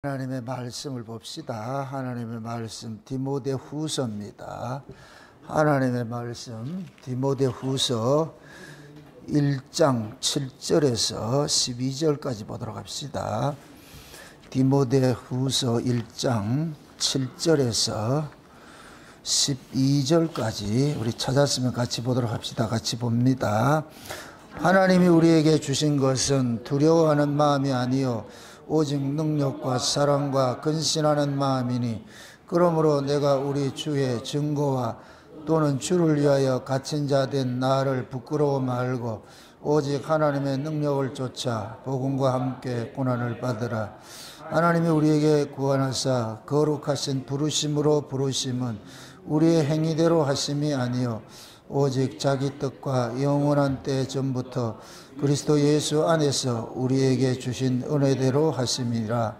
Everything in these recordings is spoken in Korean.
하나님의 말씀을 봅시다. 하나님의 말씀 디모데후서입니다. 하나님의 말씀 디모데후서 1장 7절에서 12절까지 보도록 합시다. 디모데후서 1장 7절에서 12절까지 우리 찾았으면 같이 보도록 합시다. 같이 봅니다. 하나님이 우리에게 주신 것은 두려워하는 마음이 아니요 오직 능력과 사랑과 근신하는 마음이니, 그러므로 내가 우리 주의 증거와 또는 주를 위하여 갇힌 자 된 나를 부끄러워 말고 오직 하나님의 능력을 쫓아 복음과 함께 고난을 받으라. 하나님이 우리에게 구원하사 거룩하신 부르심으로 부르심은 우리의 행위대로 하심이 아니요 오직 자기 뜻과 영원한 때 전부터 그리스도 예수 안에서 우리에게 주신 은혜대로 하심이라.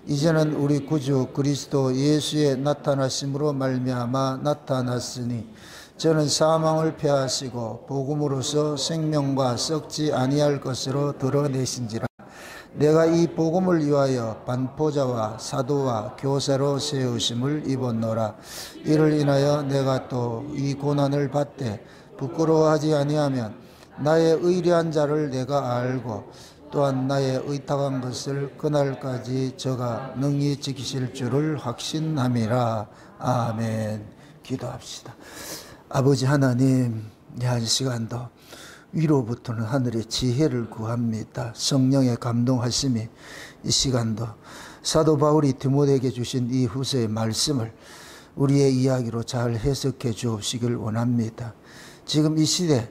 이제는 우리 구주 그리스도 예수의 나타나심으로 말미암아 나타났으니 저는 사망을 패하시고 복음으로서 생명과 썩지 아니할 것으로 드러내신지라. 내가 이 복음을 위하여 반포자와 사도와 교사로 세우심을 입었노라. 이를 인하여 내가 또 이 고난을 받되 부끄러워하지 아니하면 나의 의리한 자를 내가 알고 또한 나의 의탁한 것을 그날까지 저가 능히 지키실 줄을 확신함이라. 아멘. 기도합시다. 아버지 하나님, 이 시간도 위로부터는 하늘의 지혜를 구합니다. 성령의 감동하심이 이 시간도 사도 바울이 디모데에게 주신 이 후서의 말씀을 우리의 이야기로 잘 해석해 주옵시길 원합니다. 지금 이 시대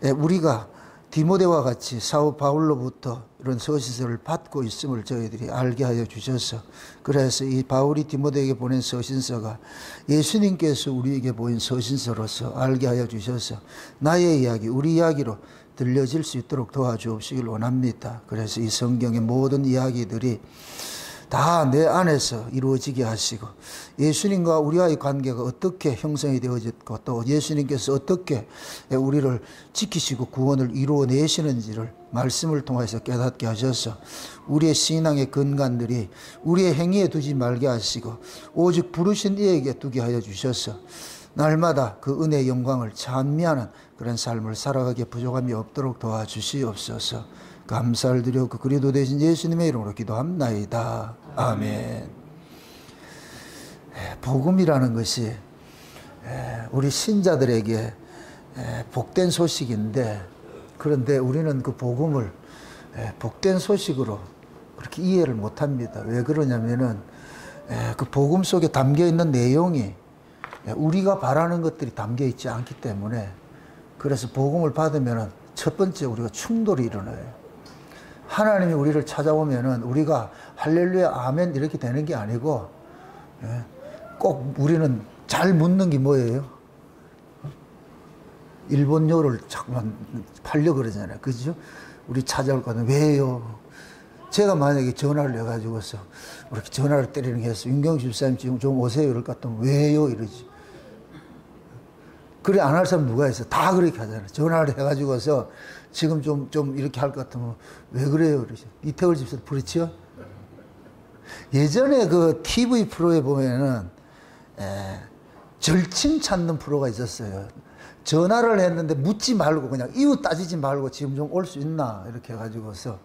우리가 디모데와 같이 사도 바울로부터 이런 서신서를 받고 있음을 저희들이 알게 하여 주셔서, 그래서 이 바울이 디모데에게 보낸 서신서가 예수님께서 우리에게 보인 서신서로서 알게 하여 주셔서 나의 이야기, 우리 이야기로 들려질 수 있도록 도와주옵시길 원합니다. 그래서 이 성경의 모든 이야기들이 다 내 안에서 이루어지게 하시고, 예수님과 우리와의 관계가 어떻게 형성이 되어졌고 또 예수님께서 어떻게 우리를 지키시고 구원을 이루어내시는지를 말씀을 통해서 깨닫게 하셔서 우리의 신앙의 근간들이 우리의 행위에 두지 말게 하시고 오직 부르신 이에게 두게 하여 주셔서 날마다 그 은혜의 영광을 찬미하는 그런 삶을 살아가기에 부족함이 없도록 도와주시옵소서. 감사를 드려 그 그리스도 되신 예수님의 이름으로 기도합나이다. 아멘. 복음이라는 것이 우리 신자들에게 복된 소식인데, 그런데 우리는 그 복음을 복된 소식으로 그렇게 이해를 못합니다. 왜 그러냐면은 그 복음 속에 담겨 있는 내용이 우리가 바라는 것들이 담겨 있지 않기 때문에, 그래서 복음을 받으면은 첫 번째 우리가 충돌이 일어나요. 하나님이 우리를 찾아오면은 우리가 할렐루야 아멘 이렇게 되는 게 아니고, 꼭 우리는 잘 묻는 게 뭐예요? 일본요를 자꾸만 팔려 그러잖아요. 그죠? 우리 찾아올 거는 왜요? 제가 만약에 전화를 해가지고서 이렇게 전화를 때리는 게 해서 윤경수 집사님 지금 좀 오세요 이럴 것 같으면 왜요? 이러지. 그래 안 할 사람 누가 있어? 다 그렇게 하잖아요. 전화를 해가지고서 지금 좀 이렇게 할 것 같으면 왜 그래요? 그러지. 이태월 집사도 그렇죠? 예전에 그 TV 프로에 보면은 절친 찾는 프로가 있었어요. 전화를 했는데 묻지 말고 그냥 이유 따지지 말고 지금 좀 올 수 있나 이렇게 해가지고서.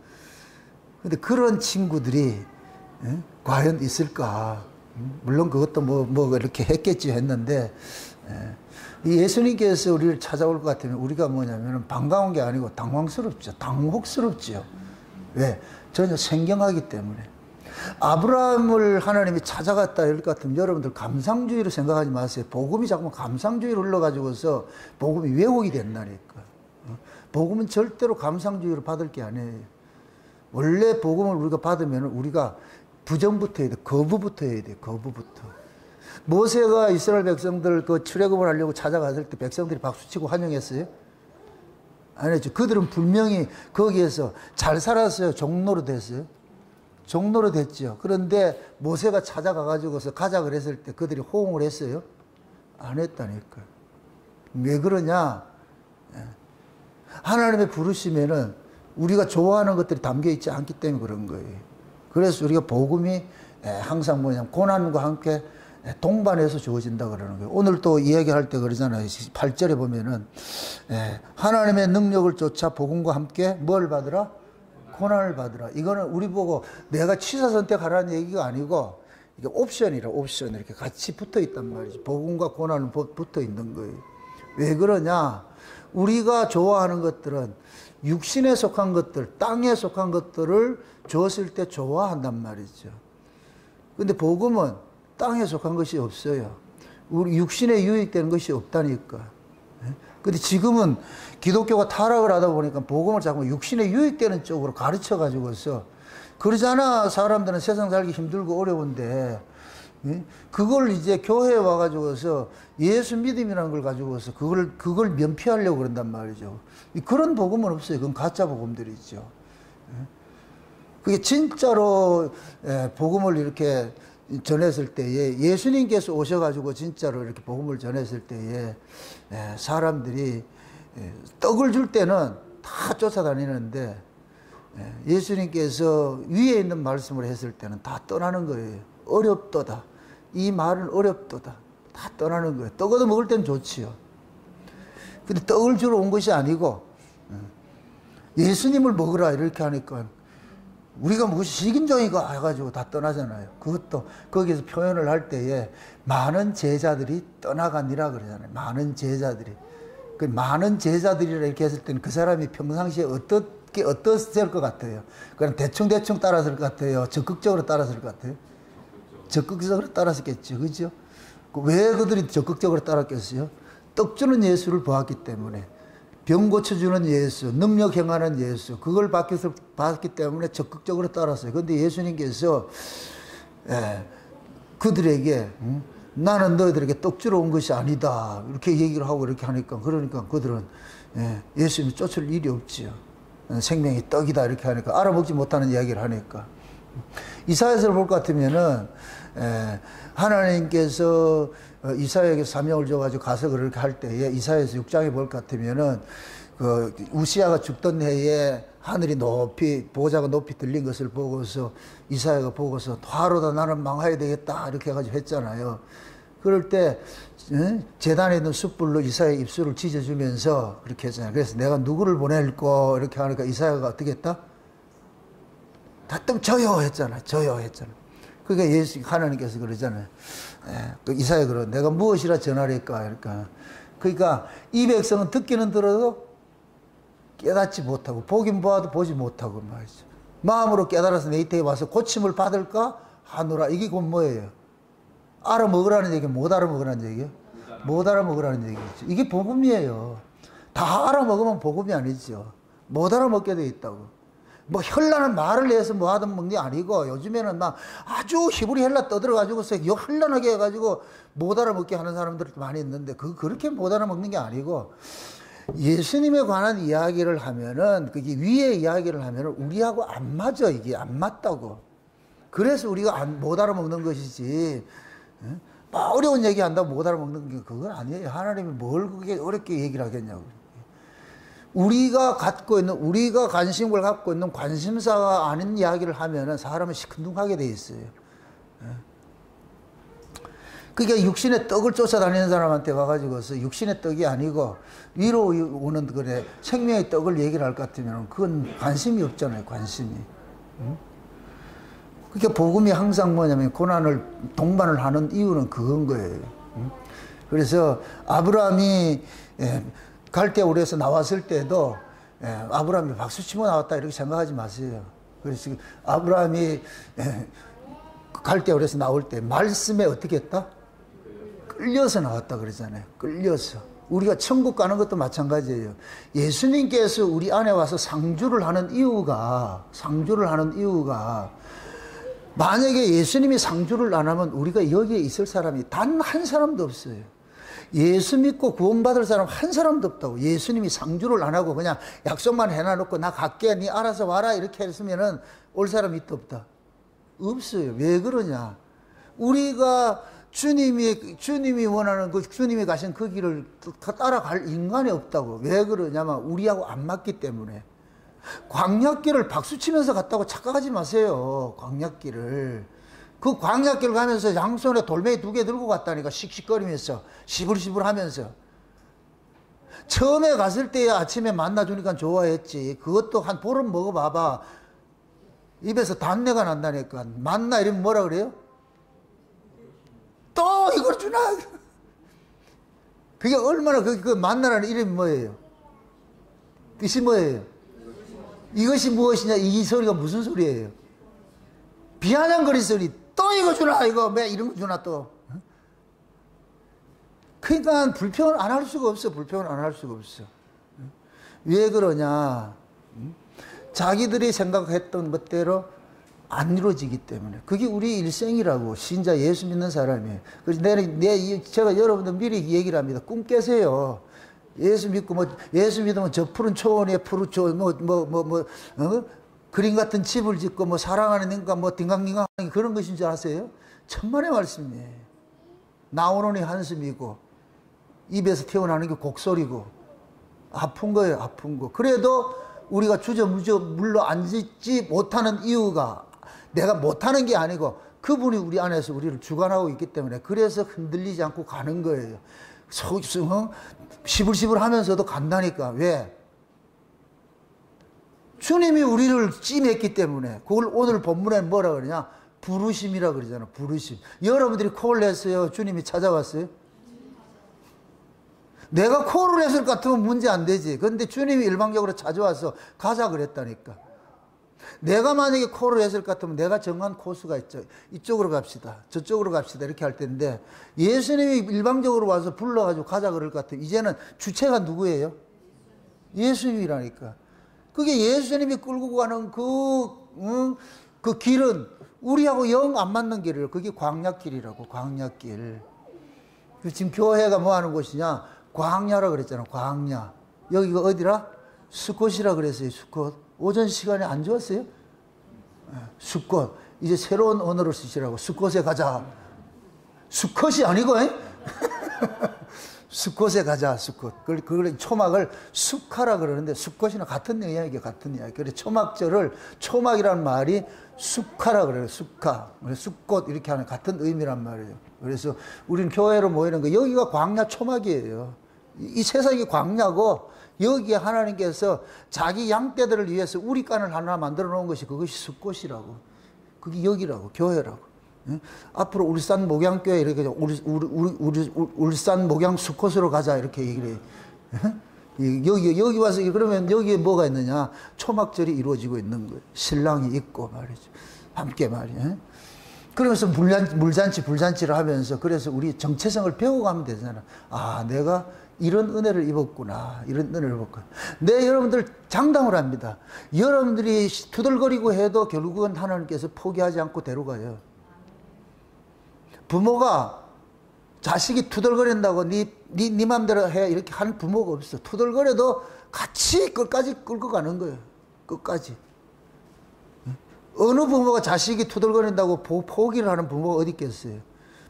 근데 그런 친구들이 과연 있을까? 물론 그것도 뭐 이렇게 했겠지 했는데, 예수님께서 우리를 찾아올 것 같으면 우리가 뭐냐면 반가운 게 아니고 당황스럽죠. 당혹스럽죠. 왜? 전혀 생경하기 때문에. 아브라함을 하나님이 찾아갔다 이럴 것 같으면 여러분들 감상주의로 생각하지 마세요. 복음이 자꾸 감상주의로 흘러가지고서 복음이 왜곡이 된다니까. 복음은 절대로 감상주의로 받을 게 아니에요. 원래 복음을 우리가 받으면 우리가 부정부터 해야 돼. 거부부터 해야 돼. 거부부터. 모세가 이스라엘 백성들 그 출애굽을 하려고 찾아갔을 때 백성들이 박수치고 환영했어요? 안 했죠. 그들은 분명히 거기에서 잘 살았어요? 종로로 됐어요? 종로로 됐죠. 그런데 모세가 찾아가가지고서 가자 그랬을 때 그들이 호응을 했어요? 안 했다니까요. 왜 그러냐? 하나님의 부르심에는 우리가 좋아하는 것들이 담겨 있지 않기 때문에 그런 거예요. 그래서 우리가 복음이 항상 뭐냐면 고난과 함께 동반해서 주어진다 그러는 거예요. 오늘 또 이야기할 때 그러잖아요. 8절에 보면은 하나님의 능력을 쫓아 복음과 함께 뭘 받으라? 고난을 받으라. 이거는 우리 보고 내가 취사 선택하라는 얘기가 아니고 이게 옵션이라 옵션 이렇게 같이 붙어 있단 말이지. 복음과 고난은 붙어 있는 거예요. 왜 그러냐? 우리가 좋아하는 것들은 육신에 속한 것들, 땅에 속한 것들을 줬을 때 좋아한단 말이죠. 근데 복음은 땅에 속한 것이 없어요. 우리 육신에 유익되는 것이 없다니까. 근데 지금은 기독교가 타락을 하다 보니까 복음을 자꾸 육신에 유익되는 쪽으로 가르쳐 가지고서 그러잖아. 사람들은 세상 살기 힘들고 어려운데 그걸 이제 교회에 와가지고서 예수 믿음이라는 걸 가지고서 그걸 면피하려고 그런단 말이죠. 그런 복음은 없어요. 그건 가짜 복음들이죠. 그게 진짜로 복음을 이렇게 전했을 때에 예수님께서 오셔가지고 진짜로 이렇게 복음을 전했을 때에 사람들이 떡을 줄 때는 다 쫓아다니는데 예수님께서 위에 있는 말씀을 했을 때는 다 떠나는 거예요. 어렵도다. 이 말은 어렵도다. 다 떠나는 거예요. 떡 얻어 먹을 때는 좋지요. 근데 떡을 주러 온 것이 아니고 예수님을 먹으라 이렇게 하니까 우리가 무엇이 식인종이가 해가지고 다 떠나잖아요. 그것도 거기서 표현을 할 때에 많은 제자들이 떠나가니라 그러잖아요. 많은 제자들이. 그 많은 제자들이라 이렇게 했을 때는 그 사람이 평상시에 어떻을 것 같아요? 그냥 대충 따랐을 것 같아요? 적극적으로 따랐을 것 같아요? 적극적으로 따랐겠죠. 그죠? 왜 그들이 적극적으로 따랐겠어요? 떡 주는 예수를 보았기 때문에. 병 고쳐주는 예수, 능력 행하는 예수, 그걸 봤기 때문에 적극적으로 따랐어요. 그런데 예수님께서 그들에게 나는 너희들에게 떡 주러 온 것이 아니다. 이렇게 얘기를 하고 이렇게 하니까 그러니까 그들은 예수님이 쫓을 일이 없지요. 생명이 떡이다 이렇게 하니까 알아먹지 못하는 이야기를 하니까 이사야서를 볼 것 같으면은 하나님께서 이사야에게 사명을 줘가지고 가서 그렇게 할 때에 이사야서 6장에 볼 것 같으면은 그 우시아가 죽던 해에 하늘이 높이 보호자가 높이 들린 것을 보고서 이사야가 보고서 화로다 나는 망하야 되겠다 이렇게 해가지고 했잖아요. 그럴 때 제단에 있는 숯불로 이사야의 입술을 찢어주면서 그렇게 했잖아요. 그래서 내가 누구를 보낼까 이렇게 하니까 이사야가 어떻게 했다? 다뜸 저요 했잖아. 저요 했잖아. 그러니까 하나님께서 그러잖아요. 이사야 그러 내가 무엇이라 전하릴까? 그러니까 이 백성은 듣기는 들어도 깨닫지 못하고 보긴 보아도 보지 못하고 말이죠. 마음으로 깨달아서 내 이때에 와서 고침을 받을까 하노라. 이게 곧 뭐예요? 알아먹으라는 얘기, 못 알아먹으라는 얘기요? 못 알아먹으라는 얘기죠. 이게 복음이에요. 다 알아먹으면 복음이 아니죠. 못 알아먹게 돼 있다고. 뭐 현란한 말을 해서 뭐 하든 먹는 게 아니고 요즘에는 막 아주 히브리 헬라 떠들어가지고서 현란하게 해가지고 못 알아먹게 하는 사람들도 많이 있는데 그렇게 못 알아먹는 게 아니고 예수님에 관한 이야기를 하면은 그게 위에 이야기를 하면은 우리하고 안 맞아. 이게 안 맞다고. 그래서 우리가 못 알아먹는 것이지. 막 어려운 얘기 한다고 못 알아먹는 게 그건 아니에요. 하나님이 뭘 그렇게 어렵게 얘기를 하겠냐고. 우리가 관심을 갖고 있는 관심사가 아닌 이야기를 하면은 사람은 시큰둥하게 돼 있어요. 그러니까 육신의 떡을 쫓아다니는 사람한테 와가지고서 육신의 떡이 아니고 위로 오는 그래 생명의 떡을 얘기를 할 것 같으면 그건 관심이 없잖아요. 관심이. 그러니까 복음이 항상 뭐냐면 고난을 동반을 하는 이유는 그건 거예요. 그래서 아브라함이 갈대우르에서 나왔을 때도 아브라함이 박수치고 나왔다 이렇게 생각하지 마세요. 그래서 아브라함이 갈대우르에서 나올 때 말씀에 어떻게 했다? 끌려서 나왔다 그러잖아요. 끌려서. 우리가 천국 가는 것도 마찬가지예요. 예수님께서 우리 안에 와서 상주를 하는 이유가 만약에 예수님이 상주를 안 하면 우리가 여기에 있을 사람이 단 한 사람도 없어요. 예수 믿고 구원받을 사람 한 사람도 없다고. 예수님이 상주를 안 하고 그냥 약속만 해놔놓고 나 갈게 니 알아서 와라 이렇게 했으면은 올 사람이 있다 없다? 없어요. 왜 그러냐? 우리가 주님이 원하는 주님이 가신 그 길을 따라갈 인간이 없다고. 왜 그러냐면 우리하고 안 맞기 때문에. 광야길을 박수치면서 갔다고 착각하지 마세요. 광야길을. 그 광야길 가면서 양손에 돌멩이 2개 들고 갔다니까. 씩씩거리면서 시불시불하면서. 처음에 갔을 때 아침에 만나주니까 좋아했지. 그것도 한 보름 먹어봐봐. 입에서 단내가 난다니까. 만나 이러면 뭐라 그래요? 또 이걸 주나? 그게 얼마나 그 만나라는 이름이 뭐예요? 뜻이 뭐예요? 이것이 무엇이냐? 이 소리가 무슨 소리예요? 비아냥거리 소리. 또 이거 주나? 이거 왜 이런 거 주나 또? 그러니까 불평을 안 할 수가 없어. 불평을 안 할 수가 없어. 왜 그러냐? 자기들이 생각했던 것대로 안 이루어지기 때문에. 그게 우리 일생이라고. 신자 예수 믿는 사람이에요. 그래서 제가 여러분들 미리 얘기를 합니다. 꿈 깨세요. 예수 믿고 예수 믿으면 저 푸른 초원에 그림 같은 집을 짓고 사랑하는 인간 딩강딩강 그런 것인 줄 아세요? 천만의 말씀이에요. 나오는 이 한숨이고 입에서 튀어나오는 게 곡소리고 아픈 거예요. 아픈 거. 그래도 우리가 주저무저 물러앉지 못하는 이유가 내가 못하는 게 아니고 그분이 우리 안에서 우리를 주관하고 있기 때문에 그래서 흔들리지 않고 가는 거예요. 시불시불 하면서도 간다니까. 왜? 주님이 우리를 찜했기 때문에. 그걸 오늘 본문에 뭐라 그러냐? 부르심이라 그러잖아. 부르심. 여러분들이 콜을 했어요? 주님이 찾아왔어요? 내가 콜을 했을 것 같으면 문제 안 되지. 그런데 주님이 일방적으로 찾아와서 가자 그랬다니까. 내가 만약에 콜을 했을 것 같으면 내가 정한 코스가 있죠. 이쪽으로 갑시다. 저쪽으로 갑시다. 이렇게 할 텐데 예수님이 일방적으로 와서 불러가지고 가자 그럴 것 같으면 이제는 주체가 누구예요? 예수님이라니까. 그게 예수님이 끌고 가는 그 길은 우리하고 영 안 맞는 길이에요. 그게 광야길이라고. 광야길. 지금 교회가 뭐 하는 곳이냐? 광야라 그랬잖아. 광야. 여기가 어디라? 수컷이라 그랬어요. 수컷. 오전 시간에 안 좋았어요? 수컷. 이제 새로운 언어를 쓰시라고. 수컷에 가자. 수컷이 아니고 수컷에 가자. 수컷. 그걸 초막을 수카라 그러는데 수컷이나 같은 이야기야. 같은 이야기. 그래서 초막이라는 말이 수카라 그래요. 수카. 수꽃 이렇게 하는 같은 의미란 말이에요. 그래서 우리는 교회로 모이는 거 여기가 광야 초막이에요. 이 세상이 광야고 여기에 하나님께서 자기 양떼들을 위해서 우리간을 하나 만들어 놓은 것이 그것이 수꽃이라고. 그게 여기라고. 교회라고. 앞으로 울산 목양교회 이렇게 울산 목양 수꽃으로 가자 이렇게 얘기를 해요. 여기 와서 그러면 여기에 뭐가 있느냐? 초막절이 이루어지고 있는 거예요. 신랑이 있고 말이죠. 함께 말이에요. 그러면서 물잔치 불잔치를 하면서 그래서 우리 정체성을 배워가면 되잖아. 아, 내가 이런 은혜를 입었구나. 이런 은혜를 입었구나. 네, 여러분들 장담을 합니다. 여러분들이 투덜거리고 해도 결국은 하나님께서 포기하지 않고 데려가요. 부모가 자식이 투덜거린다고 네 맘대로 해 이렇게 하는 부모가 없어. 투덜거려도 같이 끝까지 끌고 가는 거예요. 끝까지. 어느 부모가 자식이 투덜거린다고 포기를 하는 부모가 어디 있겠어요?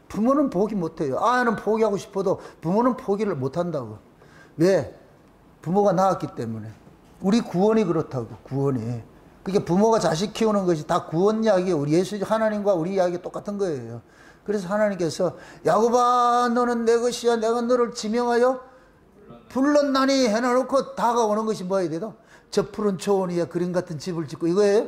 부모는 포기 못해요. 아이는 포기하고 싶어도 부모는 포기를 못한다고. 왜? 부모가 낳았기 때문에. 우리 구원이 그렇다고. 구원이. 그게 부모가 자식 키우는 것이 다 구원 이야기예요. 우리 예수 하나님과 우리 이야기 똑같은 거예요. 그래서 하나님께서 야곱아 너는 내 것이야 내가 너를 지명하여 불렀나니 해놔놓고 다가오는 것이 뭐야 돼도 저 푸른 초원 위에 그림 같은 집을 짓고 이거예요.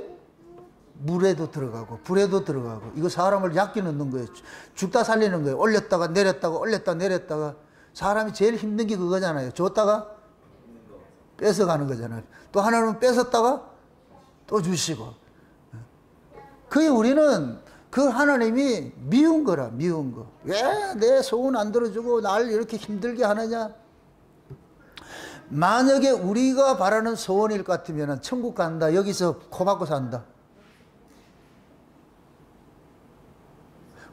물에도 들어가고 불에도 들어가고 이거 사람을 약기 넣는 거예요. 죽다 살리는 거예요. 올렸다가 내렸다가 올렸다 내렸다가 사람이 제일 힘든 게 그거잖아요. 줬다가 뺏어가는 거잖아요. 또 하나는 뺏었다가 또 주시고. 그게 우리는 그 하나님이 미운 거라. 미운 거. 왜 내 소원 안 들어주고 날 이렇게 힘들게 하느냐. 만약에 우리가 바라는 소원일 것 같으면 천국 간다. 여기서 코 박고 산다.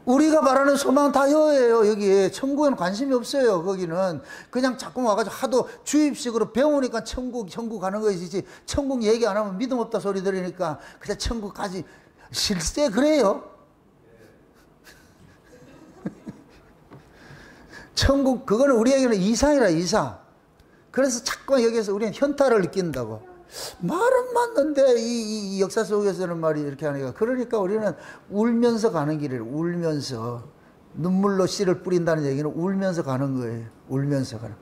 우리가 바라는 소망은 다 여예요. 여기에 천국에는 관심이 없어요. 거기는 그냥 자꾸 와가지고 하도 주입식으로 배우니까 천국 가는 것이지 천국 얘기 안 하면 믿음 없다 소리 들으니까 그냥 천국 가지. 실제 그래요. 천국 그거는 우리에게는 이상이라 이상. 그래서 자꾸 여기서 우리는 현타를 느낀다고. 말은 맞는데 이 역사 속에서는 말이 이렇게 하니까. 그러니까 우리는 울면서 가는 길이에요. 울면서. 눈물로 씨를 뿌린다는 얘기는 울면서 가는 거예요. 울면서 가는.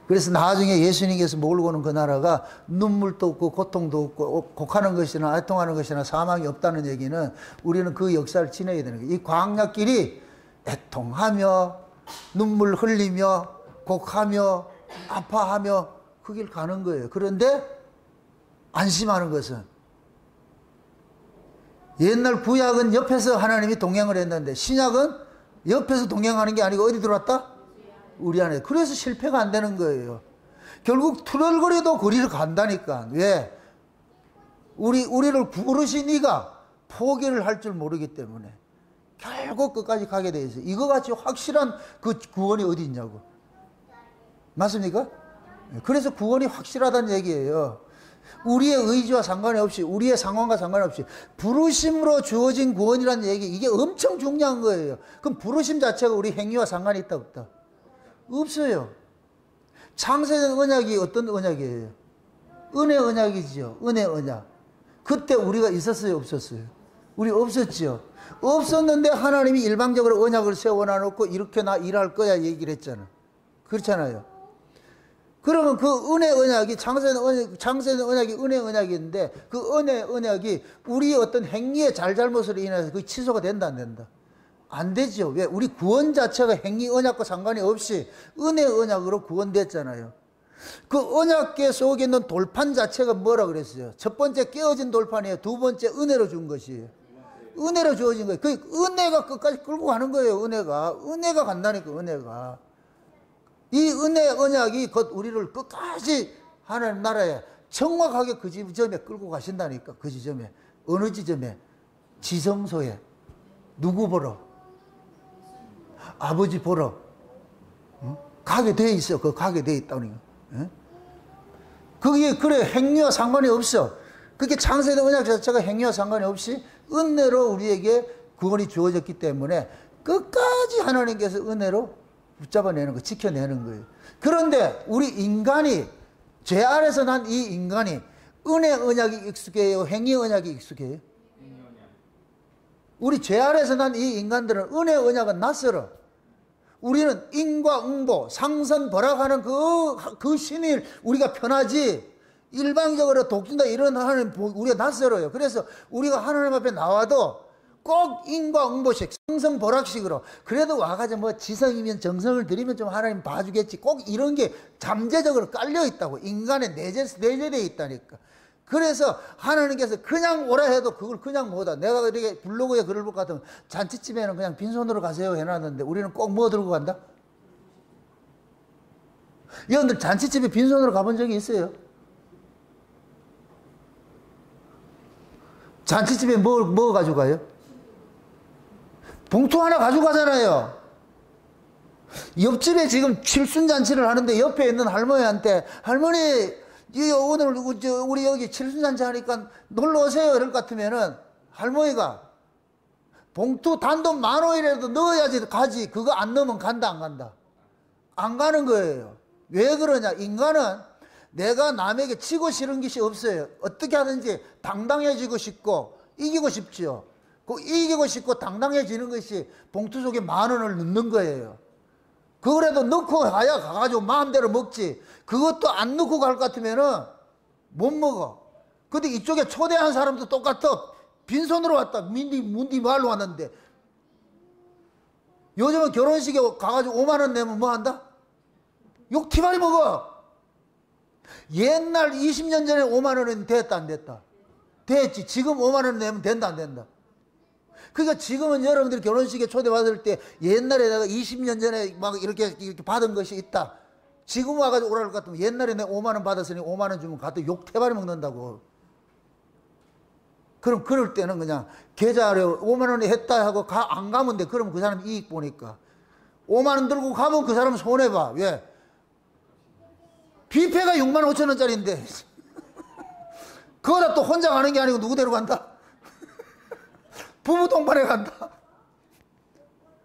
그래서 나중에 예수님께서 몰고 오는 그 나라가 눈물도 없고 고통도 없고 곡하는 것이나 애통하는 것이나 사망이 없다는 얘기는 우리는 그 역사를 지내야 되는 거예요. 이 광야길이 애통하며 눈물 흘리며 곡하며 아파하며 그 길 가는 거예요. 그런데 안심하는 것은 옛날 구약은 옆에서 하나님이 동행을 했는데 신약은 옆에서 동행하는 게 아니고 어디 들어왔다? 우리 안에. 그래서 실패가 안 되는 거예요. 결국 투덜거려도 거리를 간다니까. 왜? 우리를 부르신 이가 포기를 할 줄 모르기 때문에 결국 끝까지 가게 돼 있어요. 이거 같이 확실한 그 구원이 어디 있냐고. 맞습니까? 그래서 구원이 확실하다는 얘기예요. 우리의 의지와 상관이 없이, 우리의 상황과 상관이 없이 부르심으로 주어진 구원이라는 얘기, 이게 엄청 중요한 거예요. 그럼 부르심 자체가 우리 행위와 상관이 있다 없다? 없어요. 창세된 언약이 어떤 언약이에요? 은혜 언약이죠. 은혜 언약. 그때 우리가 있었어요, 없었어요? 우리 없었죠. 없었는데 하나님이 일방적으로 언약을 세워놔놓고 이렇게 나 일할 거야 얘기를 했잖아. 그렇잖아요. 그러면 그 은혜 언약이 창세된 언약이 은혜 언약인데 그 은혜 언약이 우리의 어떤 행위의 잘잘못으로 인해서 그 취소가 된다 안 된다? 안 되죠. 왜? 우리 구원 자체가 행위 언약과 상관이 없이 은혜 언약으로 구원됐잖아요. 그 언약계 속에 있는 돌판 자체가 뭐라 그랬어요? 첫 번째 깨어진 돌판이에요. 두 번째 은혜로 준 것이에요. 은혜로 주어진 거예요. 그 은혜가 끝까지 끌고 가는 거예요. 은혜가 간다니까. 은혜가. 이 은혜 언약이 곧 우리를 끝까지 하나님 나라에 정확하게 그 지점에 끌고 가신다니까. 그 지점에. 어느 지점에? 지성소에. 누구 보러? 아버지 보러. 가게 돼 있어. 그 가게 돼 있다니. 그게 그래 행위와 상관이 없어. 그게 창세된 언약 자체가 행위와 상관이 없이 은혜로 우리에게 구원이 주어졌기 때문에 끝까지 하나님께서 은혜로 붙잡아내는 거, 지켜내는 거예요. 그런데 우리 인간이, 죄 아래서 난 이 인간이 은혜 언약이 익숙해요? 행위 언약이 익숙해요? 우리 죄 아래서 난 이 인간들은 은혜 언약은 낯설어. 우리는 인과 응보, 상선 벌악하는 그 신을 우리가 편하지, 일방적으로 독준다 이런 하나님 우리가 낯설어요. 그래서 우리가 하나님 앞에 나와도 꼭 인과 응보식, 상선 벌악식으로, 그래도 와가지고 뭐 지성이면 정성을 들이면 좀 하나님 봐주겠지, 꼭 이런 게 잠재적으로 깔려 있다고. 인간의 내재되어 있다니까. 그래서 하나님께서 그냥 오라 해도 그걸 그냥 못하. 내가 이렇게 블로그에 글을 볼 것 같으면 잔치집에는 그냥 빈손으로 가세요 해놨는데 우리는 꼭 뭐 들고 간다? 여러분들 잔치집에 빈손으로 가본 적이 있어요? 잔치집에 뭐 가지고 가요? 봉투 하나 가지고 가잖아요. 옆집에 지금 칠순잔치를 하는데 옆에 있는 할머니한테, 할머니 오늘 우리 여기 칠순잔치 하니까 놀러 오세요 이럴 것 같으면은 할머니가 봉투 단돈 10,000원이라도 넣어야지 가지. 그거 안 넣으면 간다 안 간다? 안 가는 거예요. 왜 그러냐? 인간은 내가 남에게 지고 싫은 것이 없어요. 어떻게 하든지 당당해지고 싶고 이기고 싶죠. 그 이기고 싶고 당당해지는 것이 봉투 속에 10,000원을 넣는 거예요. 그거라도 넣고 가야 가가지고 마음대로 먹지. 그것도 안 넣고 갈 것 같으면은 못 먹어. 근데 이쪽에 초대한 사람도 똑같아. 빈손으로 왔다. 문디 말로 왔는데. 요즘은 결혼식에 가가지고 50,000원 내면 뭐 한다? 욕티바리 먹어. 옛날 20년 전에 50,000원은 됐다 안 됐다? 됐지. 지금 50,000원 내면 된다 안 된다? 그러니까 지금은 여러분들이 결혼식에 초대받을 때 옛날에 내가 20년 전에 막 이렇게 받은 것이 있다. 지금 와가지고 오라는 것 같으면 옛날에 내가 50,000원 받았으니 50,000원 주면 가도 욕태바리 먹는다고. 그럼 그럴 때는 그냥 계좌에 50,000원이 했다 하고 안 가면 돼. 그러면 그 사람 이익 보니까. 50,000원 들고 가면 그 사람 손해봐. 왜? 뷔페가 65,000원짜리인데 그거다 또 혼자 가는 게 아니고 누구 데려간다? 부부 동반에 간다.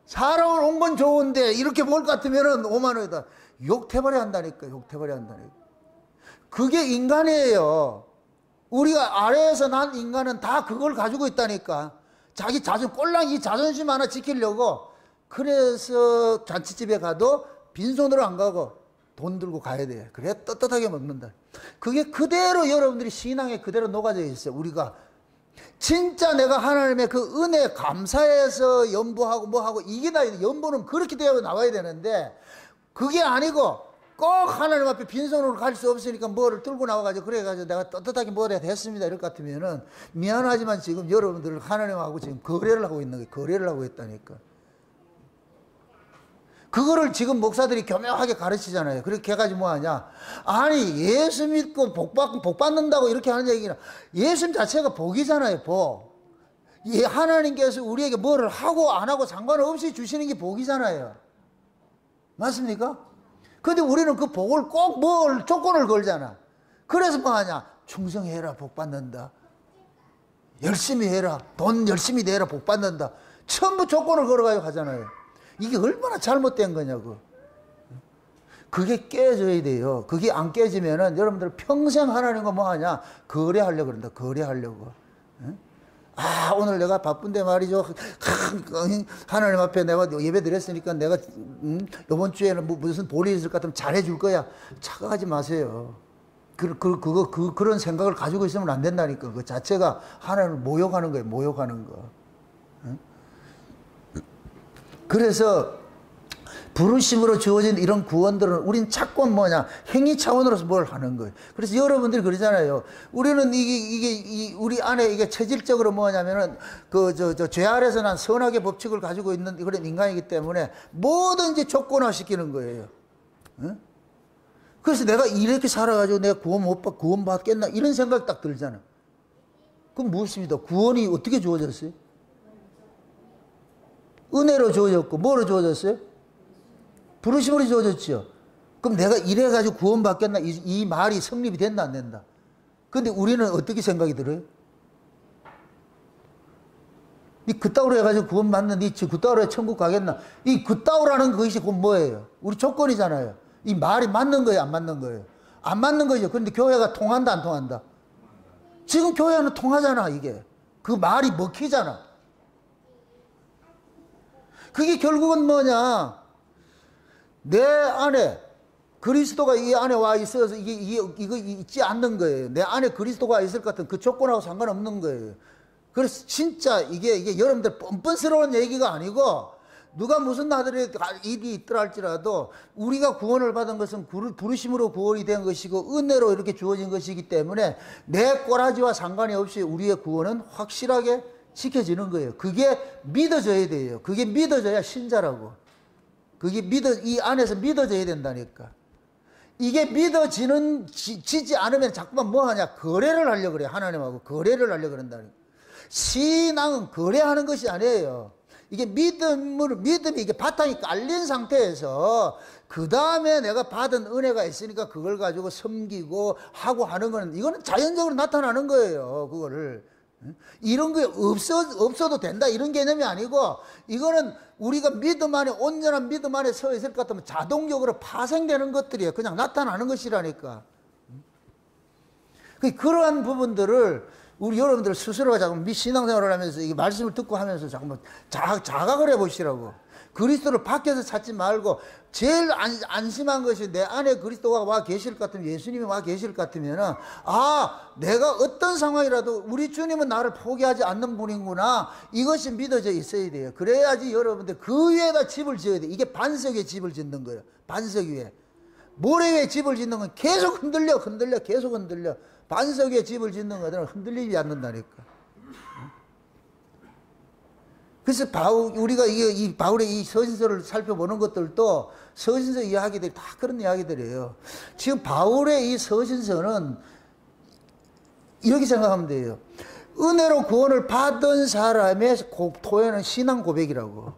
사람을 온 건 좋은데 이렇게 먹을 것 같으면은 50,000원이다. 욕태버려 한다니까. 욕태버려 한다니까. 그게 인간이에요. 우리가 아래에서 난 인간은 다 그걸 가지고 있다니까. 자기 꼴랑이 자존심 하나 지키려고. 그래서 잔치집에 가도 빈손으로 안 가고 돈 들고 가야 돼. 그래야 떳떳하게 먹는다. 그게 그대로 여러분들이 신앙에 그대로 녹아져 있어요. 우리가 진짜 내가 하나님의 그 은혜에 감사해서 연보하고 뭐하고 이게 다 연보는 그렇게 되어 나와야 되는데 그게 아니고 꼭 하나님 앞에 빈손으로 갈 수 없으니까 뭐를 들고 나와가지고 그래가지고 내가 떳떳하게 뭐라 됐습니다 이럴 것 같으면은 미안하지만 지금 여러분들 하나님하고 지금 거래를 하고 있는 거예요. 거래를 하고 있다니까. 그거를 지금 목사들이 교묘하게 가르치잖아요. 그렇게 해가지고 뭐 하냐. 아니, 예수 믿고 복 받는다고 이렇게 하는 얘기는 예수 자체가 복이잖아요, 복. 예, 하나님께서 우리에게 뭐를 하고 안 하고 상관없이 주시는 게 복이잖아요. 맞습니까? 근데 우리는 그 복을 꼭 뭘 조건을 걸잖아. 그래서 뭐 하냐. 충성해라, 복 받는다. 열심히 해라, 돈 열심히 내라, 복 받는다. 전부 조건을 걸어가지고 하잖아요. 이게 얼마나 잘못된 거냐고. 그게 깨져야 돼요. 그게 안 깨지면은 여러분들 평생 하나님과 뭐 하냐? 거래하려고 그런다. 거래하려고. 아, 오늘 내가 바쁜데 말이죠. 하나님 앞에 내가 예배 드렸으니까 내가 이번 주에는 무슨 볼이 있을 것 같으면 잘해줄 거야. 착각하지 마세요. 그런 생각을 가지고 있으면 안 된다니까. 그 자체가 하나님을 모욕하는 거예요. 모욕하는 거. 그래서 부르심으로 주어진 이런 구원들은 우린 자꾸 뭐냐 행위 차원으로서 뭘 하는 거예요. 그래서 여러분들이 그러잖아요. 우리는 우리 안에 이게 체질적으로 뭐냐면은 죄 아래서 난 선악의 법칙을 가지고 있는 그런 인간이기 때문에 뭐든지 조건화 시키는 거예요. 응? 그래서 내가 이렇게 살아가지고 내가 구원 받겠나 이런 생각 딱 들잖아. 그럼 무엇입니다? 구원이 어떻게 주어졌어요? 은혜로 주어졌고 뭐로 주어졌어요? 부르심으로 주어졌죠. 그럼 내가 이래가지고 구원받겠나? 이 말이 성립이 된다 안 된다? 근데 우리는 어떻게 생각이 들어요? 이 그따위로 해가지고 구원받는 그따위로 해 천국 가겠나? 이 그따위라는 것이 곧 뭐예요? 우리 조건이잖아요. 이 말이 맞는 거예요 안 맞는 거예요? 안 맞는 거죠. 그런데 교회가 통한다 안 통한다? 지금 교회는 통하잖아. 이게 그 말이 먹히잖아. 그게 결국은 뭐냐? 내 안에 그리스도가 이 안에 와 있어서 이거 있지 않는 거예요. 내 안에 그리스도가 있을 것 같은 그 조건하고 상관없는 거예요. 그래서 진짜 이게 여러분들 뻔뻔스러운 얘기가 아니고 누가 무슨 나들의 일이 있더라 할지라도 우리가 구원을 받은 것은 부르심으로 구원이 된 것이고 은혜로 이렇게 주어진 것이기 때문에 내 꼬라지와 상관이 없이 우리의 구원은 확실하게 지켜지는 거예요. 그게 믿어져야 돼요. 그게 믿어져야 신자라고. 그게 이 안에서 믿어져야 된다니까. 이게 지지 않으면 자꾸만 뭐 하냐? 거래를 하려고 그래. 하나님하고 거래를 하려고 그런다니까. 신앙은 거래하는 것이 아니에요. 이게 믿음이 이게 바탕이 깔린 상태에서 그 다음에 내가 받은 은혜가 있으니까 그걸 가지고 섬기고 하고 하는 거는 이거는 자연적으로 나타나는 거예요. 그거를. 이런 게 없어도 된다 이런 개념이 아니고 이거는 우리가 믿음 안에 온전한 믿음 안에 서 있을 것 같으면 자동적으로 파생되는 것들이에요. 그냥 나타나는 것이라니까. 그러한 부분들을 우리 여러분들 스스로가 자꾸 신앙생활을 하면서 이 말씀을 듣고 하면서 자꾸 자각을 해보시라고. 그리스도를 밖에서 찾지 말고 제일 안심한 것이 내 안에 그리스도가 와 계실 것 같으면 예수님이 와 계실 것 같으면은 내가 어떤 상황이라도 우리 주님은 나를 포기하지 않는 분이구나 이것이 믿어져 있어야 돼요. 그래야지 여러분들 그 위에다 집을 지어야 돼요. 이게 반석 위에 집을 짓는 거예요. 반석 위에. 모래 위에 집을 짓는 건 계속 흔들려 계속 흔들려. 반석 위에 집을 짓는 것들은 흔들리지 않는다니까. 그래서 우리가 이 바울의 이 서신서를 살펴보는 것들도 서신서 이야기들이 다 그런 이야기들이에요. 지금 바울의 이 서신서는 이렇게 생각하면 돼요. 은혜로 구원을 받은 사람의 토해는 신앙 고백이라고.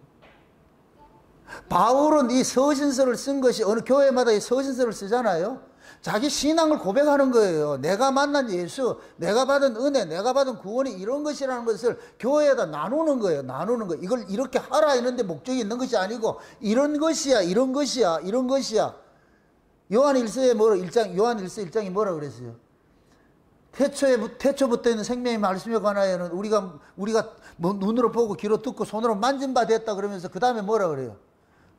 바울은 이 서신서를 쓴 것이 어느 교회마다 이 서신서를 쓰잖아요. 자기 신앙을 고백하는 거예요. 내가 만난 예수, 내가 받은 은혜, 내가 받은 구원이 이런 것이라는 것을 교회에다 나누는 거예요. 나누는 거. 이걸 이렇게 하라 했는데 목적이 있는 것이 아니고 이런 것이야, 이런 것이야, 이런 것이야. 요한 1서 1장이 뭐라 그랬어요? 태초부터 있는 생명의 말씀에 관하여는 우리가 뭐 눈으로 보고 귀로 듣고 손으로 만진 바 됐다 그러면서 그 다음에 뭐라 그래요?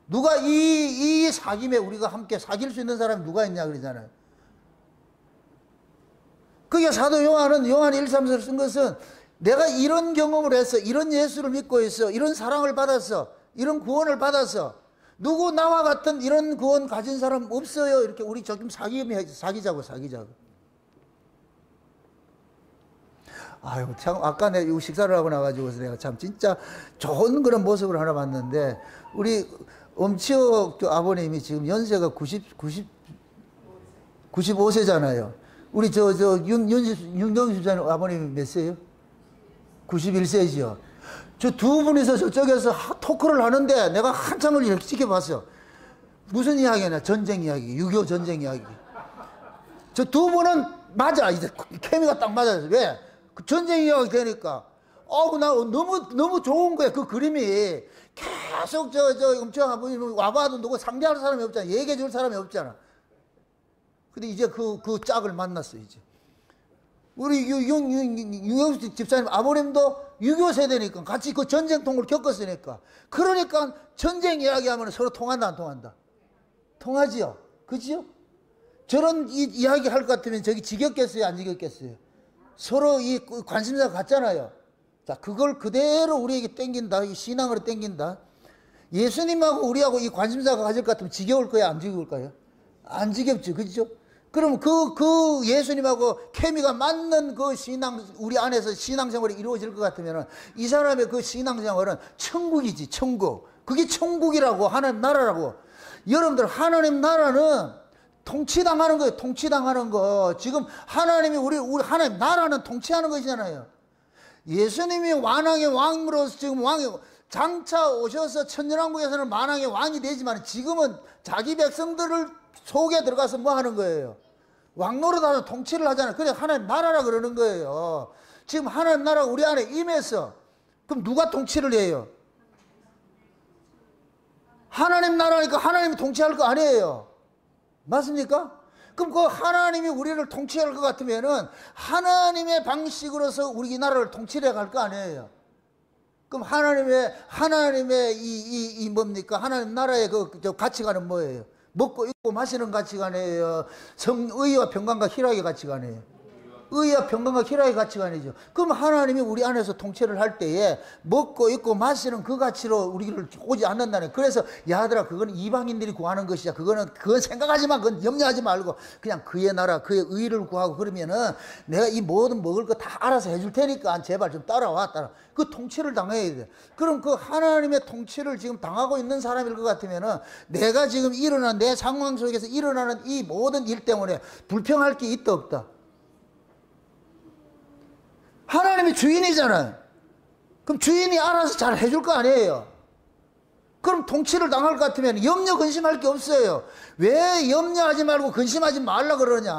누가 이 사귐에 우리가 함께 사귈 수 있는 사람이 누가 있냐 그러잖아요. 그게 사도 요한 1:3을 쓴 것은 내가 이런 경험을 해서 이런 예수를 믿고 있어, 이런 사랑을 받았어, 이런 구원을 받았어, 누구 나와 같은 이런 구원 가진 사람 없어요. 이렇게 우리 조금 사귀자고. 아유, 참, 아까 내가 식사를 하고 나가지고서 내가 참 진짜 좋은 그런 모습을 하나 봤는데, 우리 엄치혁 아버님이 지금 연세가 95세잖아요. 우리 윤경수 아버님이 몇 세예요? 91세지요. 저 두 분이서 저쪽에서 토크를 하는데 내가 한참을 이렇게 지켜봤어요. 무슨 이야기냐? 전쟁 이야기, 6.25 전쟁 이야기. 저 두 분은 맞아. 이제 케미가 딱 맞아요. 왜? 그 전쟁 이야기 되니까. 나 너무 좋은 거야. 그 그림이. 계속 엄청 아버님 와봐도 누구 상대할 사람이 없잖아. 얘기해 줄 사람이 없잖아. 근데 이제 그 짝을 만났어, 이제. 우리 윤경수 집사님 아버님도 6.25 세대니까 같이 그 전쟁통을 겪었으니까. 그러니까 전쟁 이야기하면 서로 통한다, 안 통한다? 통하지요? 그지요? 저런 이야기 할 것 같으면 저기 지겹겠어요, 안 지겹겠어요? 서로 이 관심사가 같잖아요. 자, 그걸 그대로 우리에게 땡긴다. 이 신앙으로 땡긴다. 예수님하고 우리하고 이 관심사가 가질 것 같으면 지겨울 거야, 안 지겨울까요? 안 지겹죠, 그죠? 그럼 그 예수님하고 케미가 맞는 그 우리 안에서 신앙생활이 이루어질 것 같으면 이 사람의 그 신앙생활은 천국이지, 천국. 그게 천국이라고, 하나님 나라라고. 여러분들, 하나님 나라는 통치당하는 거예요, 통치당하는 거. 지금 하나님이 우리 하나님 나라는 통치하는 것이잖아요. 예수님이 만왕의 왕으로서 지금 장차 오셔서 천년왕국에서는 만왕의 왕이 되지만 지금은 자기 백성들을 속에 들어가서 뭐 하는 거예요? 왕노릇하는 통치를 하잖아요. 그래 하나님 나라라 그러는 거예요. 지금 하나님 나라가 우리 안에 임해서 그럼 누가 통치를 해요? 하나님 나라니까 하나님이 통치할 거 아니에요. 맞습니까? 그럼 그 하나님이 우리를 통치할 것 같으면은 하나님의 방식으로서 우리 나라를 통치해 갈 거 아니에요. 그럼 하나님의 이 뭡니까? 하나님 나라의 저 가치관은 뭐예요? 먹고 입고 마시는 가치관이에요? 의와 평강과 희락의 가치관이에요? 의와 평강과 희락의 가치관이죠. 그럼 하나님이 우리 안에서 통치를 할 때에 먹고 입고 마시는 그 가치로 우리를 오지 않는다네. 그래서 야들아, 그건 이방인들이 구하는 것이야. 그건 생각하지 마. 그건 염려하지 말고 그냥 그의 나라, 그의 의를 구하고 그러면은 내가 이 모든 먹을 거 다 알아서 해줄 테니까 제발 좀 따라와. 그 통치를 당해야 돼. 그럼 그 하나님의 통치를 지금 당하고 있는 사람일 것 같으면은 내가 지금 일어난 내 상황 속에서 일어나는 이 모든 일 때문에 불평할 게 있다 없다? 하나님이 주인이잖아요. 그럼 주인이 알아서 잘 해줄 거 아니에요. 그럼 통치를 당할 것 같으면 염려 근심할 게 없어요. 왜 염려하지 말고 근심하지 말라 그러냐?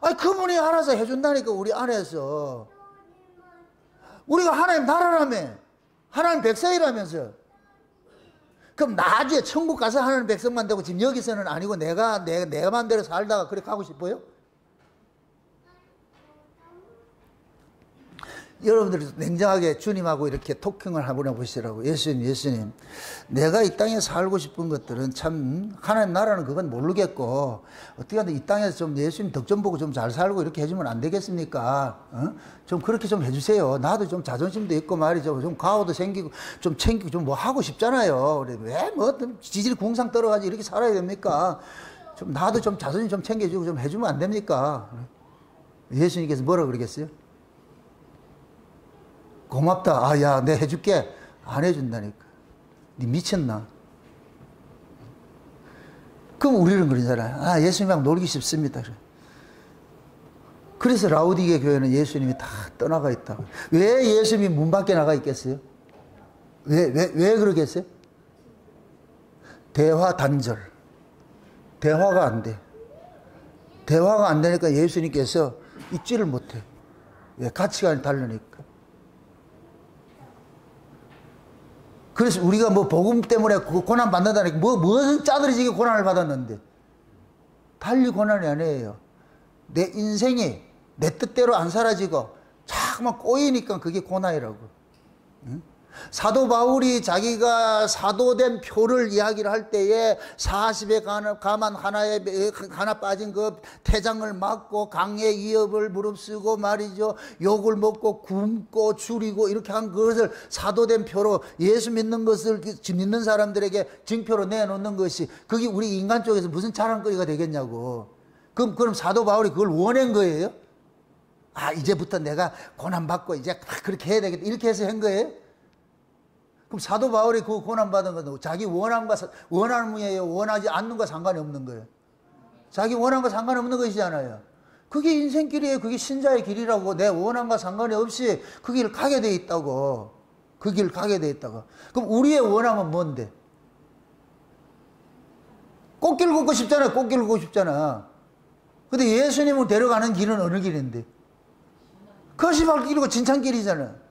아니, 그분이 알아서 해준다니까. 우리 안에서 우리가 하나님 나라라며, 하나님 백성이라면서. 그럼 나중에 천국 가서 하나님 백성만 되고 지금 여기서는 아니고 내가 맘대로 살다가 그렇게 하고 싶어요? 여러분들 냉정하게 주님하고 이렇게 토킹을 한번 해보시라고. 예수님, 내가 이 땅에 살고 싶은 것들은 참 하나님 나라는 그건 모르겠고 어떻게 하든 이 땅에서 좀 예수님 덕 좀 보고 좀 잘 살고 이렇게 해주면 안 되겠습니까? 좀 그렇게 좀 해주세요. 나도 좀 자존심도 있고 말이죠. 좀 가오도 생기고 좀 챙기고 좀 뭐 하고 싶잖아요. 왜 뭐 지질 궁상 떨어가지고 이렇게 살아야 됩니까? 좀 나도 좀 자존심 좀 챙겨주고 좀 해주면 안 됩니까? 예수님께서 뭐라 그러겠어요? 고맙다. 야, 내가 해줄게. 안 해준다니까. 니 미쳤나? 그럼 우리는 그러잖아요. 예수님이랑 놀기 쉽습니다. 그래서 라우디게 교회는 예수님이 다 떠나가 있다고. 왜 예수님이 문 밖에 나가 있겠어요? 왜 그러겠어요? 대화 단절. 대화가 안 돼. 대화가 안 되니까 예수님께서 있지를 못해. 왜? 가치관이 다르니까. 그래서 우리가 뭐 복음 때문에 고난 받는다니까 무슨 짜들이지게 고난을 받았는데 달리 고난이 아니에요. 내 인생이 내 뜻대로 안 사라지고 자꾸만 꼬이니까 그게 고난이라고. 응? 사도 바울이 자기가 사도된 표를 이야기를 할 때에 40에 가만 하나 빠진 그 태장을 맞고 강의 위협을 무릅쓰고 말이죠. 욕을 먹고 굶고 줄이고 이렇게 한 것을 사도된 표로 예수 믿는 것을 믿는 사람들에게 증표로 내놓는 것이 그게 우리 인간 쪽에서 무슨 자랑거리가 되겠냐고. 그럼 사도 바울이 그걸 원한 거예요? 아, 이제부터 내가 고난받고 이제 그렇게 해야 되겠다. 이렇게 해서 한 거예요? 그럼 사도 바울이 그 고난받은 건 자기 원함이에요? 원하지 않는 거 상관이 없는 거예요? 자기 원함과 상관없는 것이잖아요. 그게 인생길이에요. 그게 신자의 길이라고. 내 원함과 상관이 없이 그 길을 가게 돼 있다고. 그 길을 가게 돼 있다고. 그럼 우리의 원함은 뭔데? 꽃길 걷고 싶잖아. 꽃길 걷고 싶잖아. 근데 예수님을 데려가는 길은 어느 길인데? 거시발길이고 진창길이잖아.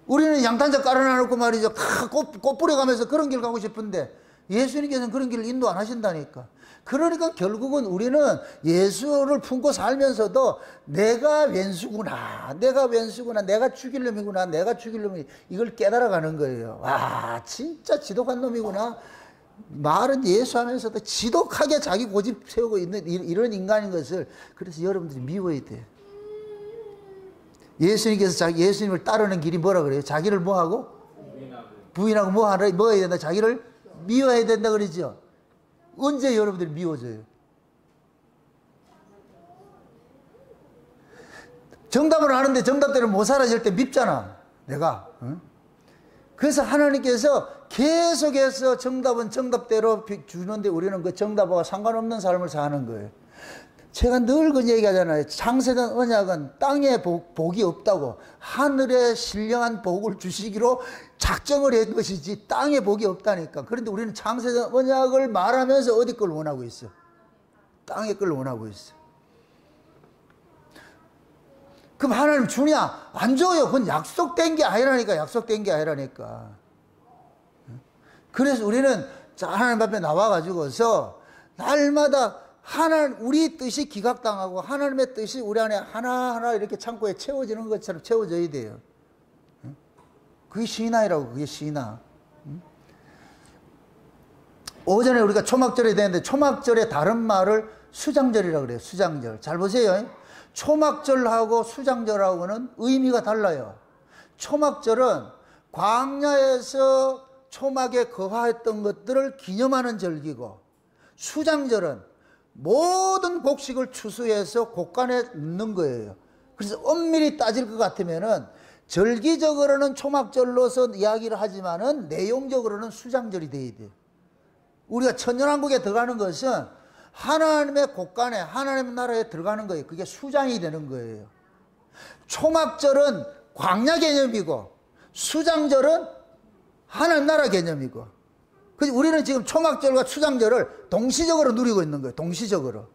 우리는 양탄자 깔아놔놓고 말이죠. 꽃 뿌려가면서 그런 길 가고 싶은데 예수님께서는 그런 길을 인도 안 하신다니까. 그러니까 결국은 우리는 예수를 품고 살면서도 내가 왼수구나, 내가 죽일 놈이구나, 이걸 깨달아가는 거예요. 와, 진짜 지독한 놈이구나. 말은 예수 하면서도 지독하게 자기 고집 세우고 있는 이런 인간인 것을 그래서 여러분들이 미워야 돼요. 예수님께서 예수님을 따르는 길이 뭐라 그래요? 자기를 뭐하고? 부인하고 뭐 해야 된다? 자기를 미워해야 된다 그러죠? 언제 여러분들이 미워져요? 정답을 아는데 정답대로 못 살아질 때 밉잖아, 내가. 응? 그래서 하나님께서 계속해서 정답은 정답대로 주는데 우리는 그 정답과 상관없는 삶을 사는 거예요. 제가 늘 그 얘기하잖아요. 창세된 언약은 땅에 복이 없다고 하늘에 신령한 복을 주시기로 작정을 한 것이지 땅에 복이 없다니까. 그런데 우리는 창세된 언약을 말하면서 어디 걸 원하고 있어? 땅의 걸 원하고 있어. 그럼 하나님 주냐? 안 줘요. 그건 약속된 게 아니라니까. 약속된 게 아니라니까. 그래서 우리는 하나님 앞에 나와가지고서 날마다 우리 뜻이 기각당하고 하나님의 뜻이 우리 안에 하나하나 이렇게 창고에 채워지는 것처럼 채워져야 돼요. 그게 신앙이라고. 그게 신앙. 오전에 우리가 초막절이 되는데 초막절의 다른 말을 수장절이라고 그래요. 수장절. 잘 보세요. 초막절하고 수장절하고는 의미가 달라요. 초막절은 광야에서 초막에 거하였던 것들을 기념하는 절기고, 수장절은 모든 곡식을 추수해서 곡간에 넣는 거예요. 그래서 엄밀히 따질 것 같으면은 절기적으로는 초막절로서 이야기를 하지만은 내용적으로는 수장절이 돼야 돼요. 우리가 천년왕국에 들어가는 것은 하나님의 곡간에, 하나님의 나라에 들어가는 거예요. 그게 수장이 되는 거예요. 초막절은 광야 개념이고 수장절은 하나님 나라 개념이고. 그래서 우리는 지금 초막절과 수장절을 동시적으로 누리고 있는 거예요. 동시적으로.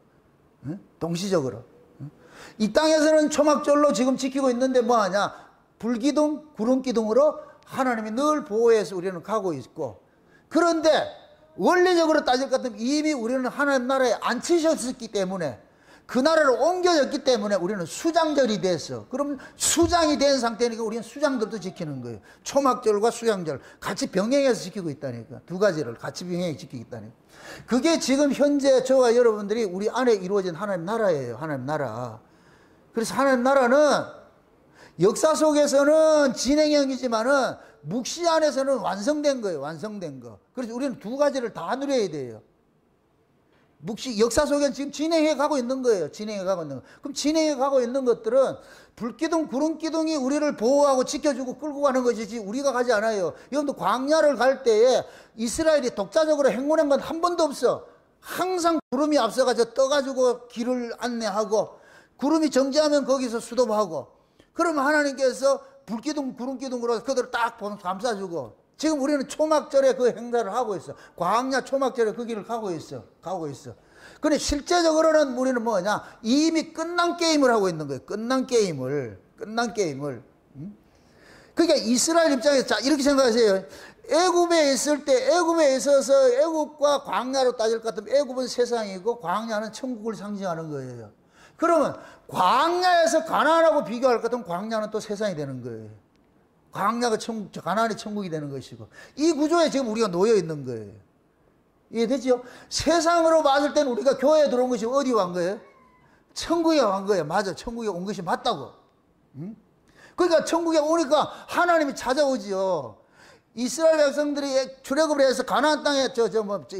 응? 동시적으로. 응? 이 땅에서는 초막절로 지금 지키고 있는데 뭐하냐? 불기둥, 구름기둥으로 하나님이 늘 보호해서 우리는 가고 있고, 그런데 원리적으로 따질 것 같으면 이미 우리는 하나님 나라에 앉히셨기 때문에, 그 나라로 옮겨졌기 때문에 우리는 수장절이 됐어. 그럼 수장이 된 상태니까 우리는 수장들도 지키는 거예요. 초막절과 수장절 같이 병행해서 지키고 있다니까. 두 가지를 같이 병행해서 지키고 있다니까. 그게 지금 현재 저와 여러분들이 우리 안에 이루어진 하나님 나라예요. 하나님 나라. 그래서 하나님 나라는 역사 속에서는 진행형이지만은 묵시 안에서는 완성된 거예요. 완성된 거. 그래서 우리는 두 가지를 다 누려야 돼요. 묵시, 역사 속에 지금 진행해 가고 있는 거예요. 진행해 가고 있는 거. 그럼 진행해 가고 있는 것들은 불기둥, 구름기둥이 우리를 보호하고 지켜주고 끌고 가는 것이지 우리가 가지 않아요. 여러분들 광야를 갈 때에 이스라엘이 독자적으로 행군한 건 한 번도 없어. 항상 구름이 앞서가지고 떠가지고 길을 안내하고, 구름이 정지하면 거기서 수도하고, 그러면 하나님께서 불기둥, 구름기둥으로 그들을 딱 감싸주고, 지금 우리는 초막절에 그 행사를 하고 있어. 광야 초막절에 그 길을 가고 있어. 근데 실제적으로는 우리는 뭐냐? 이미 끝난 게임을 하고 있는 거예요. 끝난 게임을. 그러니까 이스라엘 입장에서, 자, 이렇게 생각하세요. 애굽에 있을 때, 애굽에 있어서 애굽과 광야로 따질 것 같으면 애굽은 세상이고 광야는 천국을 상징하는 거예요. 그러면 광야에서 가나안하고 비교할 것 같으면 광야는 또 세상이 되는 거예요. 광야가 가나안이 천국이 되는 것이고, 이 구조에 지금 우리가 놓여 있는 거예요. 이해되죠? 세상으로 봤을 때는 우리가 교회에 들어온 것이 어디 간 거예요? 천국에 간 거예요. 맞아. 천국에 온 것이 맞다고. 응? 그러니까 천국에 오니까 하나님이 찾아오지요. 이스라엘 백성들이 출애굽을 해서 가나안 땅에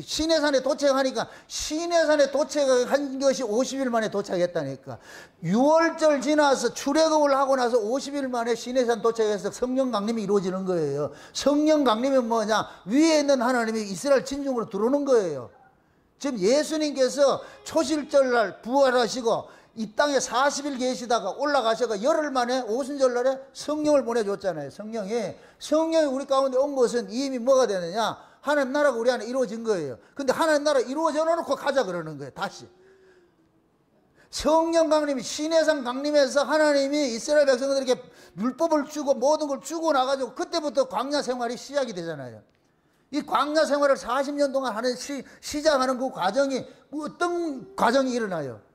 시내산에 도착하니까, 시내산에 도착한 것이 50일 만에 도착했다니까. 6월절 지나서 출애굽을 하고 나서 50일 만에 시내산 도착해서 성령 강림이 이루어지는 거예요. 성령 강림이 뭐냐? 위에 있는 하나님이 이스라엘 진중으로 들어오는 거예요. 지금 예수님께서 초실절날 부활하시고 이 땅에 40일 계시다가 올라가셔가 열흘 만에 오순절날에 성령을 보내줬잖아요. 성령이 우리 가운데 온 것은 이미 뭐가 되느냐? 하나님 나라가 우리 안에 이루어진 거예요. 근데 하나님 나라 이루어져 놓고 가자 그러는 거예요. 다시 성령 강림이, 시내산 강림에서 하나님이 이스라엘 백성들에게 율법을 주고 모든 걸 주고 나가지고 그때부터 광야 생활이 시작이 되잖아요. 이 광야 생활을 40년 동안 하는 시작하는 그 과정이 어떤 과정이 일어나요?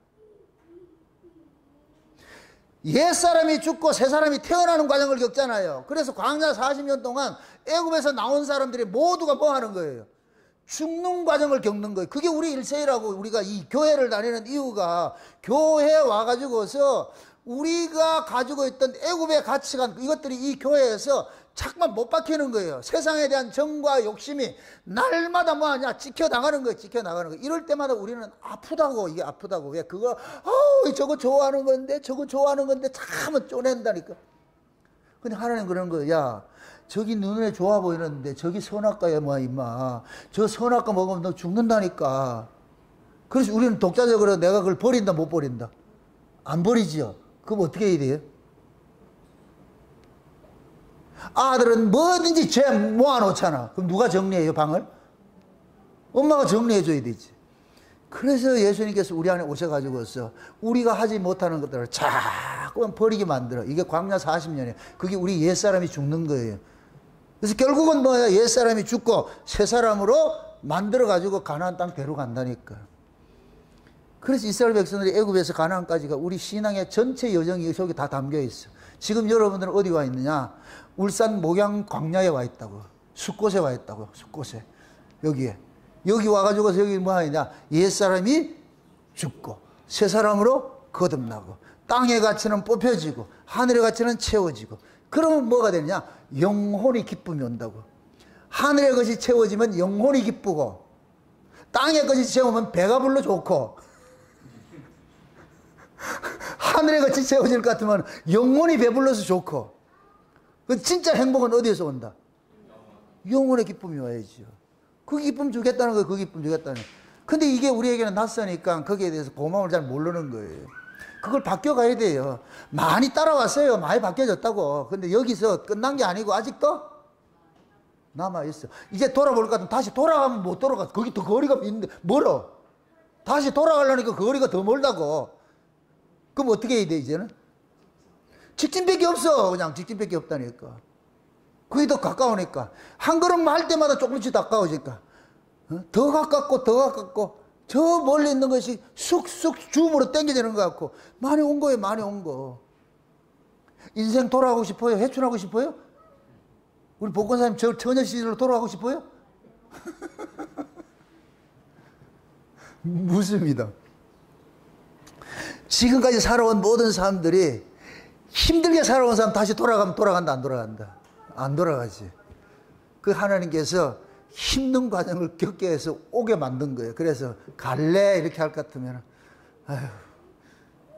옛사람이 죽고 새사람이 태어나는 과정을 겪잖아요. 그래서 광야 40년 동안 애굽에서 나온 사람들이 모두가 뭐 하는 거예요? 죽는 과정을 겪는 거예요. 그게 우리 일생이라고. 우리가 이 교회를 다니는 이유가, 교회에 와가지고서 우리가 가지고 있던 애굽의 가치관, 이것들이 이 교회에서 자꾸만 못 박히는 거예요. 세상에 대한 정과 욕심이 날마다 뭐하냐? 지켜나가는 거예요. 지켜나가는 거예요. 이럴 때마다 우리는 아프다고. 이게 아프다고. 왜? 그거 저거 좋아하는 건데 저거 좋아하는 건데 참 쪼낸다니까. 근데 하나님 그러는 거예요. 야, 저기 눈에 좋아 보이는데 저기 선악과야 뭐야 임마. 저 선악과 먹으면 너 죽는다니까. 그래서 우리는 독자적으로 내가 그걸 버린다 못 버린다? 안 버리지요. 그럼 어떻게 해야 돼요? 아들은 뭐든지 죄 모아놓잖아. 그럼 누가 정리해요, 방을? 엄마가 정리해줘야 되지. 그래서 예수님께서 우리 안에 오셔가지고서 우리가 하지 못하는 것들을 자꾸만 버리게 만들어. 이게 광야 40년이에요. 그게 우리 옛사람이 죽는 거예요. 그래서 결국은 뭐야? 옛사람이 죽고 새사람으로 만들어가지고 가나안 땅 데려간다니까. 그래서 이스라엘 백성들이 애굽에서 가나안까지가 우리 신앙의 전체 여정이 속에 다 담겨 있어. 지금 여러분들은 어디 와 있느냐? 울산 목양 광야에 와 있다고. 숫곳에 와 있다고. 숫곳에. 여기에. 여기 와가지고서 여기 뭐 하느냐? 옛사람이 죽고 새사람으로 거듭나고 땅의 가치는 뽑혀지고 하늘의 가치는 채워지고, 그러면 뭐가 되느냐? 영혼이 기쁨이 온다고. 하늘의 것이 채워지면 영혼이 기쁘고, 땅의 것이 채우면 배가 불러 좋고, 하늘의 것이 채워질 것 같으면 영혼이 배불러서 좋고. 진짜 행복은 어디에서 온다? 영혼의 기쁨이 와야죠. 그 기쁨 주겠다는 거예요. 그 기쁨 주겠다는 거예요. 근데 이게 우리에게는 낯서니까 거기에 대해서 고마움을 잘 모르는 거예요. 그걸 바뀌어가야 돼요. 많이 따라왔어요. 많이 바뀌어졌다고. 근데 여기서 끝난 게 아니고 아직도 남아있어. 이제 돌아볼 것 같으면 다시 돌아가면 못 돌아가. 거기 더 거리가 있는데 멀어. 다시 돌아가려니까 거리가 더 멀다고. 그럼 어떻게 해야 돼 이제는? 직진밖에 없어. 그냥 직진밖에 없다니까. 그게 더 가까우니까. 한 걸음 할 때마다 조금씩 가까워지니까. 더 가깝고 더 가깝고 저 멀리 있는 것이 쑥쑥 줌으로 당겨지는 것 같고. 많이 온 거예요. 많이 온 거. 인생 돌아가고 싶어요? 회춘하고 싶어요? 우리 복권사님 저 처녀 시절로 돌아가고 싶어요? 묻습니다. 지금까지 살아온 모든 사람들이 힘들게 살아온 사람 다시 돌아가면 돌아간다 안 돌아간다? 안 돌아가지. 그 하나님께서 힘든 과정을 겪게 해서 오게 만든 거예요. 그래서 갈래 이렇게 할 것 같으면 아휴,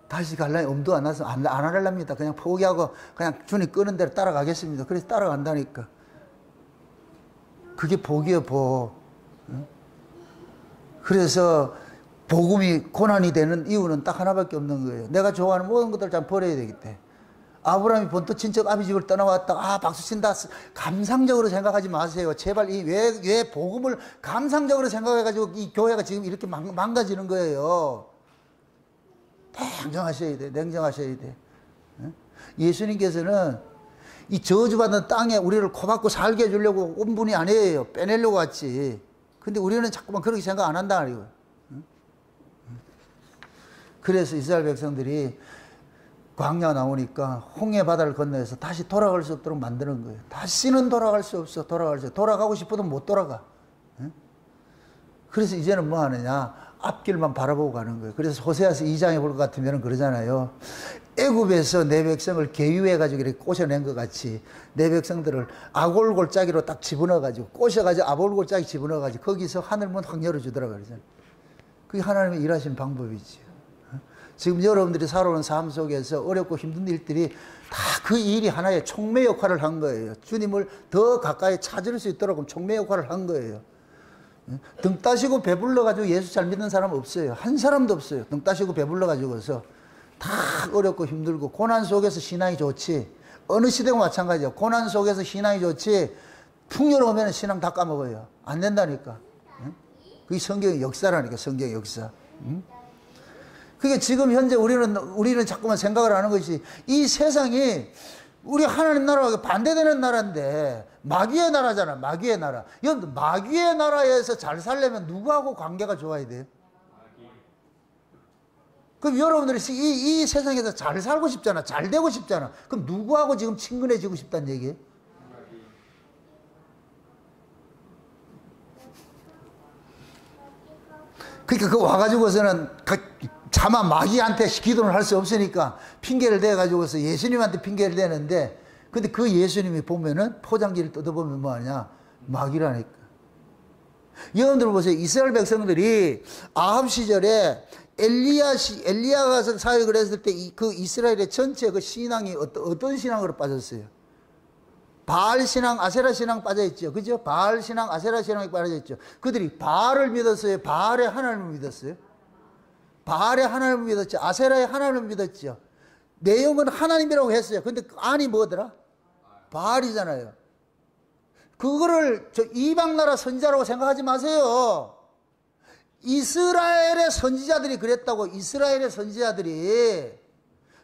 다시 갈래 엄두 안 나서 안 하랍니다. 그냥 포기하고 그냥 주님 끄는 대로 따라가겠습니다. 그래서 따라간다니까. 그게 복이에요, 복. 그래서 복음이 고난이 되는 이유는 딱 하나밖에 없는 거예요. 내가 좋아하는 모든 것들을 참 버려야 되기 때문에. 아브라함이 본토 친척 아비 집을 떠나왔다. 박수 친다. 감상적으로 생각하지 마세요. 제발 왜 복음을 감상적으로 생각해가지고 이 교회가 지금 이렇게 망가지는 거예요. 냉정하셔야 돼. 냉정하셔야 돼. 예수님께서는 이 저주받은 땅에 우리를 코박고 살게 해주려고 온 분이 아니에요. 빼내려고 왔지. 근데 우리는 자꾸만 그렇게 생각 안 한다. 그래서 이스라엘 백성들이 광야 나오니까 홍해 바다를 건너서 다시 돌아갈 수 없도록 만드는 거예요. 다시는 돌아갈 수 없어. 돌아가고 싶어도 못 돌아가. 그래서 이제는 뭐 하느냐, 앞길만 바라보고 가는 거예요. 그래서 호세아서 2장에 볼 것 같으면 그러잖아요. 애굽에서 내 백성을 계유해가지고 이렇게 꼬셔낸 것 같이 내 백성들을 아골골짜기로 딱 집어넣어가지고 꼬셔가지고 아골골짜기 집어넣어가지고 거기서 하늘문 확 열어주더라고요. 그러잖아요. 그게 하나님의 일하신 방법이지요. 지금 여러분들이 살아오는 삶 속에서 어렵고 힘든 일들이 다 그 일이 하나의 촉매 역할을 한 거예요. 주님을 더 가까이 찾을 수 있도록 촉매 역할을 한 거예요. 등 따시고 배불러가지고 예수 잘 믿는 사람 없어요. 한 사람도 없어요. 등 따시고 배불러가지고서 다 어렵고 힘들고 고난 속에서 신앙이 좋지. 어느 시대고 마찬가지예요. 고난 속에서 신앙이 좋지. 풍요로우면 신앙 다 까먹어요. 안 된다니까. 그게 성경의 역사라니까. 성경의 역사. 그게 지금 현재 우리는 자꾸만 생각을 하는 것이 이 세상이 우리 하나님 나라와 반대되는 나라인데 마귀의 나라잖아. 마귀의 나라. 이건 마귀의 나라에서 잘 살려면 누구하고 관계가 좋아야 돼요? 그럼 여러분들이 이 세상에서 잘 살고 싶잖아. 잘 되고 싶잖아. 그럼 누구하고 지금 친근해지고 싶다는 얘기예요? 그러니까 그 와가지고서는 차마 마귀한테 기도를 할 수 없으니까 핑계를 대가지고서 예수님한테 핑계를 대는데, 근데 그 예수님이 보면은 포장지를 뜯어보면 뭐하냐? 마귀라니까. 여러분들 보세요. 이스라엘 백성들이 아합 시절에 엘리야가 사역을 했을 때 그 이스라엘의 전체 그 신앙이 어떤 신앙으로 빠졌어요? 바알 신앙, 아세라 신앙 빠져있죠. 그죠? 바알 신앙, 아세라 신앙이 빠져있죠. 그들이 바알을 믿었어요? 바알의 하나님을 믿었어요? 바알의 하나님을 믿었죠. 아세라의 하나님을 믿었죠. 내용은 하나님이라고 했어요. 근데 안이 뭐더라? 바알이잖아요. 그거를 이방 나라 선지자라고 생각하지 마세요. 이스라엘의 선지자들이 그랬다고. 이스라엘의 선지자들이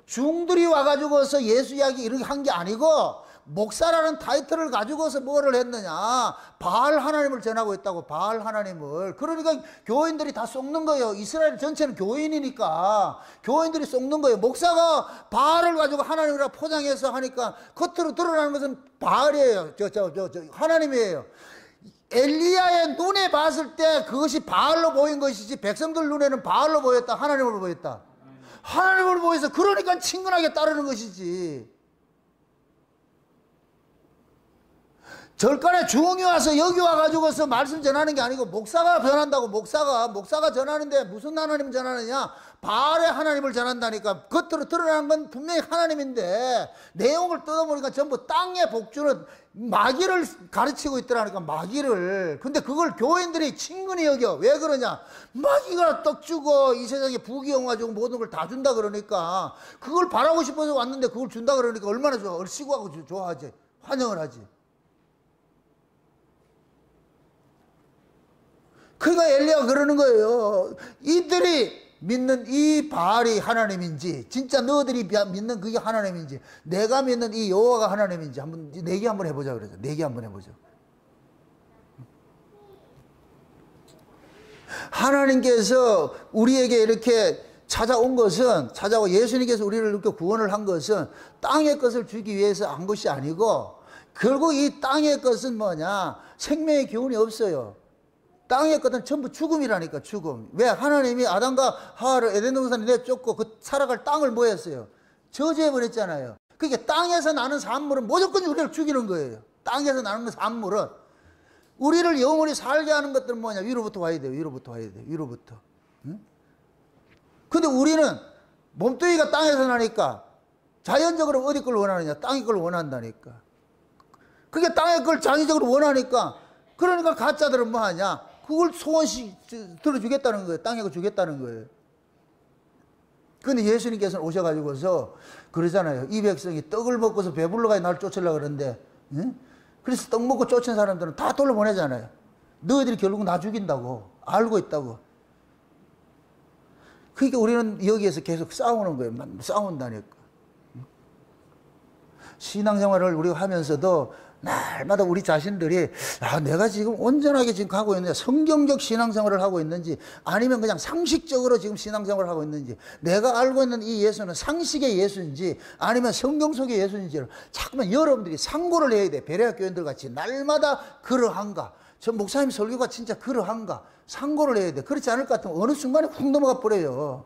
중들이 와가지고서 예수 이야기 이렇게 한 게 아니고 목사라는 타이틀을 가지고서 뭐를 했느냐, 바알 하나님을 전하고 있다고. 바알 하나님을. 그러니까 교인들이 다 속는 거예요. 이스라엘 전체는 교인이니까 교인들이 속는 거예요. 목사가 바알을 가지고 하나님이라 포장해서 하니까 겉으로 드러나는 것은 바알이에요. 하나님이에요. 엘리야의 눈에 봤을 때 그것이 바알로 보인 것이지 백성들 눈에는 바알로 보였다, 하나님으로 보였다? 하나님으로 보여서 그러니까 친근하게 따르는 것이지. 절간에 주홍이 와서 여기 와가지고서 말씀 전하는 게 아니고 목사가 전한다고. 목사가 전하는데 무슨 하나님 전하느냐? 바알의 하나님을 전한다니까. 겉으로 드러나는 건 분명히 하나님인데 내용을 뜯어보니까 전부 땅의 복주는 마귀를 가르치고 있더라니까. 마귀를. 근데 그걸 교인들이 친근히 여겨. 왜 그러냐? 마귀가 떡 주고 이 세상에 부귀영화 주고 모든 걸 다 준다 그러니까 그걸 바라고 싶어서 왔는데 그걸 준다 그러니까 얼마나 좋아. 얼씨구하고 좋아하지. 환영을 하지. 그러니까 엘리야가 그러는 거예요. 이들이 믿는 이 바알이 하나님인지, 진짜 너희들이 믿는 그게 하나님인지, 내가 믿는 이 여호와가 하나님인지 한번 내기 한번 해보자 그래서. 내기 한번 해보자. 하나님께서 우리에게 이렇게 찾아오고 예수님께서 우리를 이렇게 구원을 한 것은 땅의 것을 주기 위해서 한 것이 아니고, 결국 이 땅의 것은 뭐냐? 생명의 기운이 없어요. 땅의 것은 전부 죽음이라니까. 죽음. 왜? 하나님이 아담과 하와를 에덴 동산에 내쫓고 그 살아갈 땅을 뭐 했어요? 저주해버렸잖아요. 그러니까 땅에서 나는 산물은 무조건 우리를 죽이는 거예요. 땅에서 나는 산물은 우리를 영원히 살게 하는 것들은 뭐냐? 위로부터 와야 돼요. 위로부터. 응? 근데 우리는 몸뚱이가 땅에서 나니까 자연적으로 어디 걸 원하느냐? 땅의 걸 원한다니까. 그게 땅의 걸 자연적으로 원하니까, 그러니까 가짜들은 뭐 하냐? 그걸 소원시 들어주겠다는 거예요. 땅에 거 주겠다는 거예요. 그런데 예수님께서는 오셔가지고서 그러잖아요. 이 백성이 떡을 먹고서 배불러가 날 쫓으려고 그러는데, 응? 그래서 떡 먹고 쫓은 사람들은 다 돌려보내잖아요. 너희들이 결국 나 죽인다고 알고 있다고. 그러니까 우리는 여기에서 계속 싸우는 거예요. 싸운다니까. 신앙생활을 우리가 하면서도 날마다 우리 자신들이 내가 지금 온전하게 지금 가고 있는지, 성경적 신앙생활을 하고 있는지, 아니면 그냥 상식적으로 지금 신앙생활을 하고 있는지, 내가 알고 있는 이 예수는 상식의 예수인지 아니면 성경 속의 예수인지를 자꾸만 여러분들이 상고를 해야 돼. 베레아 교인들 같이 날마다 그러한가, 저 목사님 설교가 진짜 그러한가 상고를 해야 돼. 그렇지 않을 것 같으면 어느 순간에 훅 넘어가 버려요.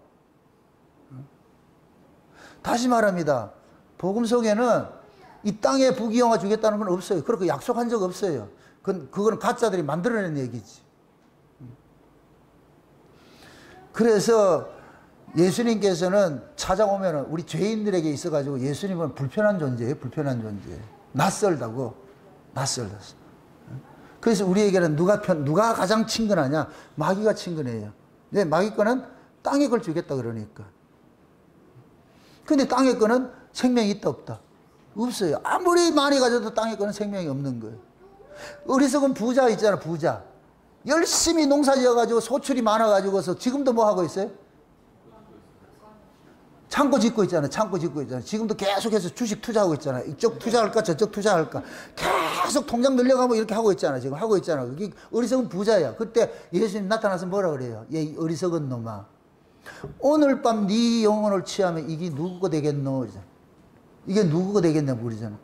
다시 말합니다. 복음 속에는 이 땅에 부귀영화 주겠다는 건 없어요. 그렇게 약속한 적 없어요. 그거는 가짜들이 만들어낸 얘기지. 그래서 예수님께서는 찾아오면은 우리 죄인들에게 있어가지고 예수님은 불편한 존재예요. 불편한 존재. 낯설다고. 낯설다. 그래서 우리에게는 누가 가장 친근하냐? 마귀가 친근해요. 왜? 마귀 거는 땅에 걸 주겠다 그러니까. 근데 땅에 거는 생명이 있다 없다? 없어요. 아무리 많이 가져도 땅에 거는 생명이 없는 거예요. 어리석은 부자 있잖아, 부자. 열심히 농사 지어가지고 소출이 많아가지고서 지금도 뭐 하고 있어요? 창고 짓고 있잖아요. 창고 짓고 있잖아요. 지금도 계속해서 주식 투자하고 있잖아요. 이쪽 투자할까 저쪽 투자할까 계속 통장 늘려가고 이렇게 하고 있잖아요. 지금 하고 있잖아요. 그게 어리석은 부자야. 그때 예수님 나타나서 뭐라 그래요? 얘 어리석은 놈아, 오늘 밤 네 영혼을 취하면 이게 누구가 되겠노? 이게 누구가 되겠냐 물이잖아.